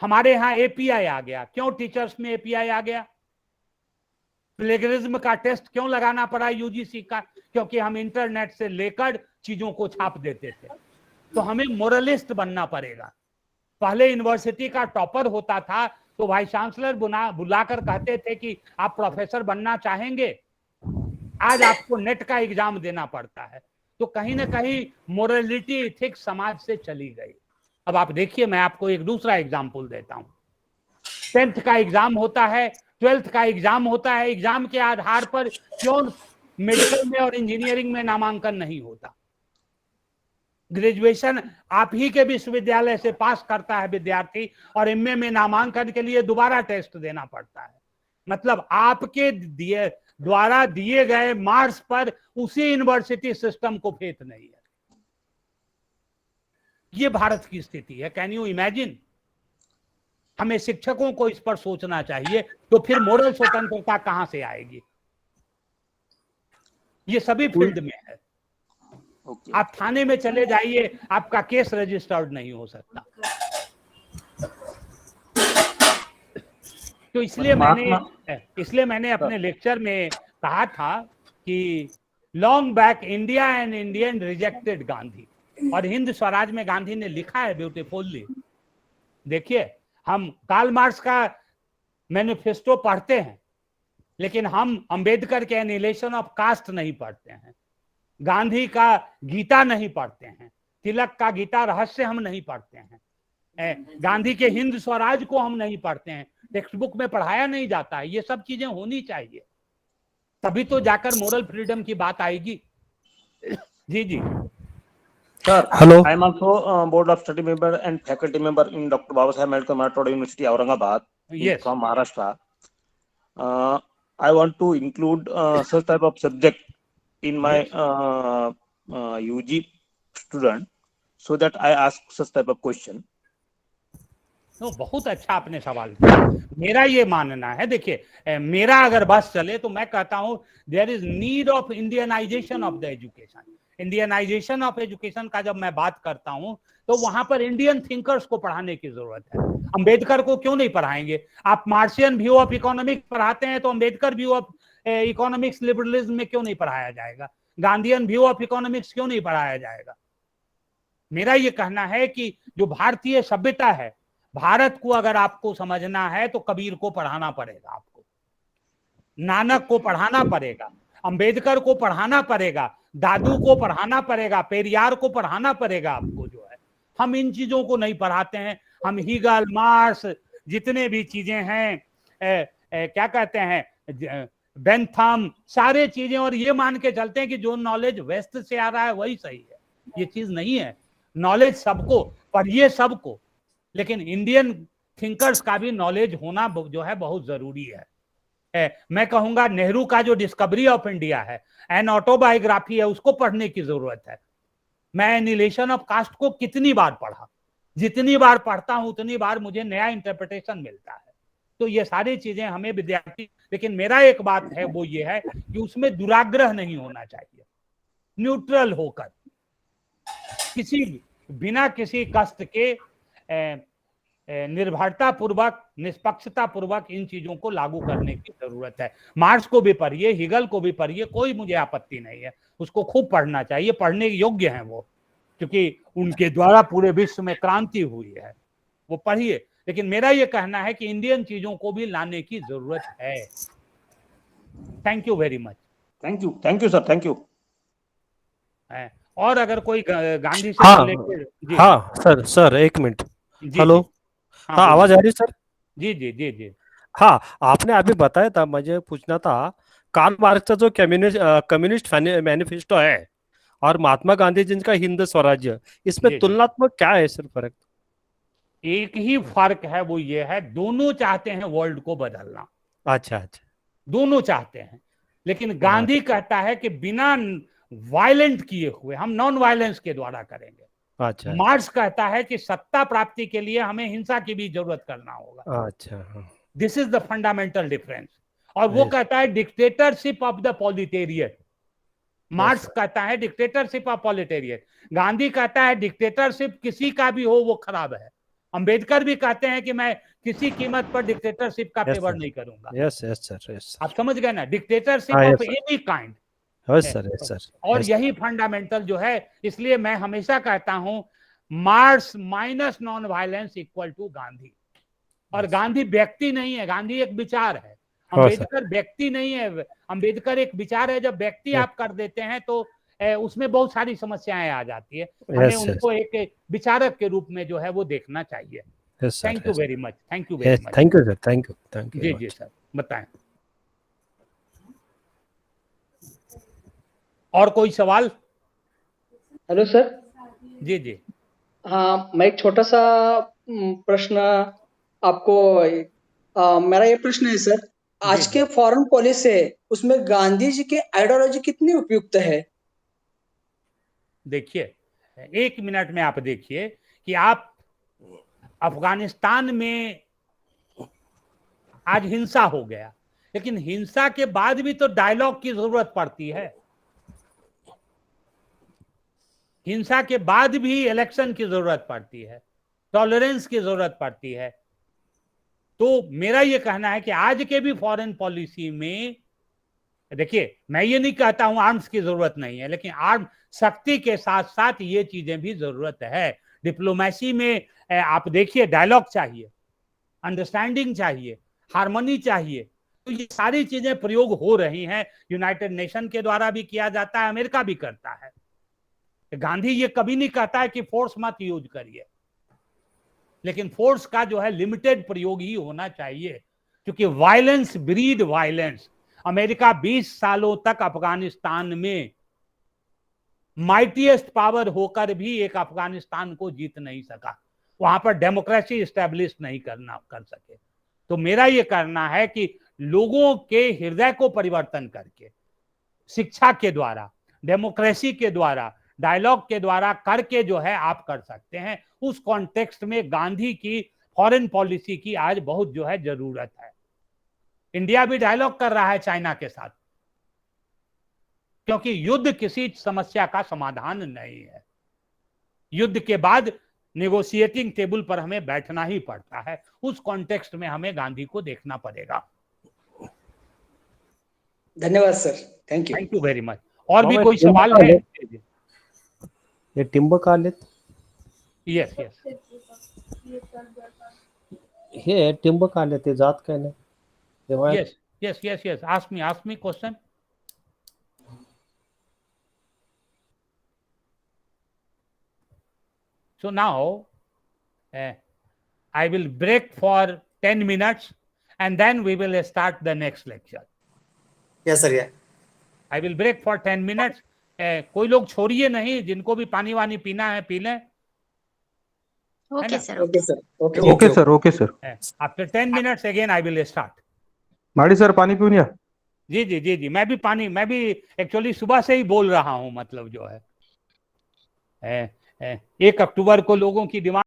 हमारे यहाँ एपीआई आ गया। क्यों टीचर्स में एपीआई आ गया? प्लेगरिज्म का टेस्ट क्यों लगाना पड़ा यूजीसी का? क्योंकि हम इंटरनेट से लेकर चीजों को छाप देते थे। तो हमें मोरलिस्ट बनना पड़ेगा। पहले यूनिवर्सिटी का टॉपर होता था तो वाइस चांसलर बुलाकर कहते थे कि आप प्रोफेसर बनना चाहेंगे। आज आपको नेट का एग्जाम देना पड़ता है। तो कहीं ना कहीं मोरलिटी, एथिक्स समाज से चली गई। अब आप देखिए, मैं आपको एक दूसरा एग्जाम्पल देता हूं। 10th का एग्जाम होता है, 12th का एग्जाम होता है। एग्जाम के आधार पर क्यों मेडिकल में और इंजीनियरिंग में नामांकन नहीं होता? ग्रेजुएशन आप ही के विश्वविद्यालय से पास करता है विद्यार्थी, और एमए में नामांकन के लिए दोबारा टेस्ट देना पड़ता है। मतलब आपके द्वारा दिए गए मार्क्स पर उसी यूनिवर्सिटी सिस्टम को फेथ नहीं है। ये भारत की स्थिति है। Can you imagine? हमें शिक्षकों को इस पर सोचना चाहिए। तो फिर मोरल स्वतंत्रता कहां से आएगी? ये सभी फील्ड में है। Okay. आप थाने में चले जाइए, आपका केस रजिस्टर्ड नहीं हो सकता। तो इसलिए मैंने अपने लेक्चर में कहा था कि long back India and Indian rejected Gandhi, और हिंद स्वराज में गांधी ने लिखा है ब्यूटीफुल्ली। देखिए, हम कार्ल मार्क्स का मैनिफेस्टो पढ़ते हैं, लेकिन हम अंबेडकर के एनिहिलेशन ऑफ कास्ट नहीं पढ़ते हैं, गांधी का गीता नहीं पढ़ते हैं, तिलक का गीता रहस्य हम नहीं पढ़ते हैं, गांधी के हिंद स्वराज को हम नहीं पढ़ते हैं। टेक्स्ट बुक में पढ़ाया नहीं जाता है। ये सब चीजें होनी चाहिए, तभी तो जाकर मोरल फ्रीडम की बात आएगी। जी जी Sir, Hello. I am also board of study member and faculty member in Dr. Babasaheb Ambedkar Marathwada University, Aurangabad, Yes. from Maharashtra. I want to include such type of subject in my UG student, so that I ask such type of question. तो बहुत अच्छा आपने सवाल किया। मेरा ये मानना है, देखिए मेरा अगर बस चले तो मैं कहता हूं there is need of Indianisation of the education. Indianisation of education का जब मैं बात करता हूं तो वहां पर इंडियन थिंकर्स को पढ़ाने की जरूरत है। अंबेडकर को क्यों नहीं पढ़ाएंगे? आप मार्क्सियन व्यू ऑफ इकोनॉमिक्स पढ़ाते हैं तो Ambedkar view of economics liberalism में क्यों नहीं पढ़ाया जाएगा? गांधीयन व्यू ऑफ इकोनॉमिक्स क्यों नहीं पढ़ाया जाएगा? मेरा ये कहना है कि जो भारतीय सभ्यता है, भारत को अगर आपको समझना है तो कबीर को पढ़ाना पड़ेगा, आपको नानक को पढ़ाना पड़ेगा, अंबेडकर को पढ़ाना पड़ेगा, दादू को पढ़ाना पड़ेगा, पेरियार को पढ़ाना पड़ेगा आपको। जो है हम इन चीजों को नहीं पढ़ाते हैं। हम हीगल, मार्क्स, जितने भी चीजें हैं क्या कहते हैं, बेंथम, सारे चीजें, और ये मान के चलते हैं कि जो नॉलेज वेस्ट से आ रहा है वही सही है। ये चीज नहीं है। नॉलेज सबको पढ़िए, सबको, लेकिन इंडियन थिंकर्स का भी नॉलेज होना जो है बहुत जरूरी है। मैं कहूंगा नेहरू का जो डिस्कवरी ऑफ इंडिया है, एन ऑटोबायोग्राफी है, उसको पढ़ने की जरूरत है। मैं एनिहिलेशन ऑफ कास्ट को कितनी बार पढ़ा, जितनी बार पढ़ता हूं उतनी बार मुझे नया इंटरप्रिटेशन मिलता है। तो ये सारी चीजें हमें विद्यार्थी, लेकिन मेरा एक बात है वो ये है कि उसमें दुराग्रह नहीं होना चाहिए, न्यूट्रल होकर, किसी बिना किसी कष्ट के निर्भरता पूर्वक, निष्पक्षता पूर्वक इन चीजों को लागू करने की जरूरत है। मार्क्स को भी पढ़िए, हिगल को भी पढ़िए, कोई मुझे आपत्ति नहीं है, उसको खूब पढ़ना चाहिए, पढ़ने योग्य हैं वो, क्योंकि उनके द्वारा पूरे विश्व में क्रांति हुई है, वो पढ़िए। लेकिन मेरा ये कहना है कि इंडियन चीजों को भी लाने की जरूरत है। Thank you very much. Thank you sir, thank you. और अगर कोई गांधी से हाँ रिलेटेड, हाँ सर एक मिनट। हेलो, हाँ बोलिए। आवाज आ रही है सर? जी जी जी जी। हाँ, आपने अभी बताया था, मुझे पूछना था, कार्ल मार्क्स का जो कम्युनिस्ट मैनिफेस्टो है और महात्मा गांधी जी का हिंद स्वराज्य, इसमें जी। तुलनात्मक क्या है सर फर्क? एक ही फर्क है, वो ये है दोनों चाहते हैं वर्ल्ड को बदलना। अच्छा अच्छा, दोनों चाहते हैं, लेकिन गांधी कहता है कि बिना वायलेंट किए हुए हम नॉन वायलेंस के द्वारा करेंगे। अच्छा मार्क्स कहता है कि सत्ता प्राप्ति के लिए हमें हिंसा की भी जरूरत करना होगा। अच्छा, this is the fundamental difference. और वो कहता है डिक्टेटरशिप ऑफ द पॉलिटेरियट। मार्क्स कहता है डिक्टेटरशिप ऑफ पॉलिटेरियट, गांधी कहता है डिक्टेटरशिप किसी का भी हो वो खराब है। अंबेडकर भी कहते हैं कि मैं किसी कीमत पर डिक्टेटरशिप का फेवर नहीं करूंगा। Yes sir. आप समझ गए ना, dictatorship of any kind. Sir और यही फंडामेंटल जो है, इसलिए मैं हमेशा कहता हूं Marx minus non violence equal to Gandhi. और गांधी व्यक्ति नहीं है, गांधी एक विचार है। अंबेडकर व्यक्ति नहीं है, अंबेडकर एक विचार है। जब व्यक्ति आप कर देते हैं तो उसमें बहुत सारी समस्याएं आ जाती है। हमें उनको एक विचारक के रूप में जो है वो देखना चाहिए। Thank you very much. Thank you very much. Thank you sir, thank you. जी जी सर, बताएं। और कोई सवाल? Hello sir. जी जी। हाँ, मैं एक छोटा सा प्रश्न आपको, मेरा ये प्रश्न है सर, आज के फॉरेन पॉलिसी है उसमें गांधी जी के आइडियोलॉजी कितनी उपयुक्त है? देखिए, एक मिनट में आप देखिए कि आप अफगानिस्तान में आज हिंसा हो गया, लेकिन हिंसा के बाद भी तो डायलॉग की जरूरत पड़ती है। हिंसा के बाद भी इलेक्शन की जरूरत पड़ती है, टॉलरेंस की जरूरत पड़ती है। तो मेरा यह कहना है कि आज के भी फॉरेन पॉलिसी में, देखिए मैं ये नहीं कहता हूं आर्म्स की जरूरत नहीं है, लेकिन आर्म शक्ति के साथ साथ ये चीजें भी जरूरत है। डिप्लोमेसी में आप देखिए डायलॉग चाहिए, अंडरस्टैंडिंग चाहिए, हार्मनी चाहिए। तो ये सारी चीजें प्रयोग हो रही हैं। यूनाइटेड नेशन के द्वारा भी किया जाता है, अमेरिका भी करता है। गांधी ये कभी नहीं कहता है कि फोर्स मत यूज करिए, लेकिन फोर्स का जो है लिमिटेड प्रयोग ही होना चाहिए, क्योंकि वायलेंस ब्रीड वायलेंस। अमेरिका 20 सालों तक अफगानिस्तान में माइटीएस्ट पावर होकर भी एक अफगानिस्तान को जीत नहीं सका, वहां पर डेमोक्रेसी स्टैब्लिश नहीं कर सके। तो मेरा ये कहना है कि लोगों के हृदय को परिवर्तन करके, शिक्षा के द्वारा, डेमोक्रेसी के द्वारा, डायलॉग के द्वारा करके जो है आप कर सकते हैं। उस कॉन्टेक्स्ट में गांधी की फॉरेन पॉलिसी की आज बहुत जो है जरूरत है। इंडिया भी डायलॉग कर रहा है चाइना के साथ, क्योंकि युद्ध किसी समस्या का समाधान नहीं है। युद्ध के बाद नेगोशिएटिंग टेबल पर हमें बैठना ही पड़ता है। उस कॉन्टेक्स्ट में हमें गांधी को देखना पड़ेगा। धन्यवाद sir, thank you. Thank you very much. और भी कोई सवाल है? हे टिंबक आलेत, यस यस, हे टिंबक आले ते जात काय नाही तेव्हा yes yes yes yes, ask me question. So now I will break for 10 minutes and then we will start the next lecture. Yes sir, yeah. I will break for 10 minutes. कोई लोग छोड़िए नहीं, जिनको भी पानी वानी पीना है पी लें। Okay sir. Okay sir, okay Okay sir, okay sir. After 10 minutes again I will start. माड़ी सर पानी पिऊन या. जी जी जी जी, मैं भी एक्चुअली सुबह से ही बोल रहा हूँ। मतलब जो है 1 अक्टूबर को लोगों की डिमांड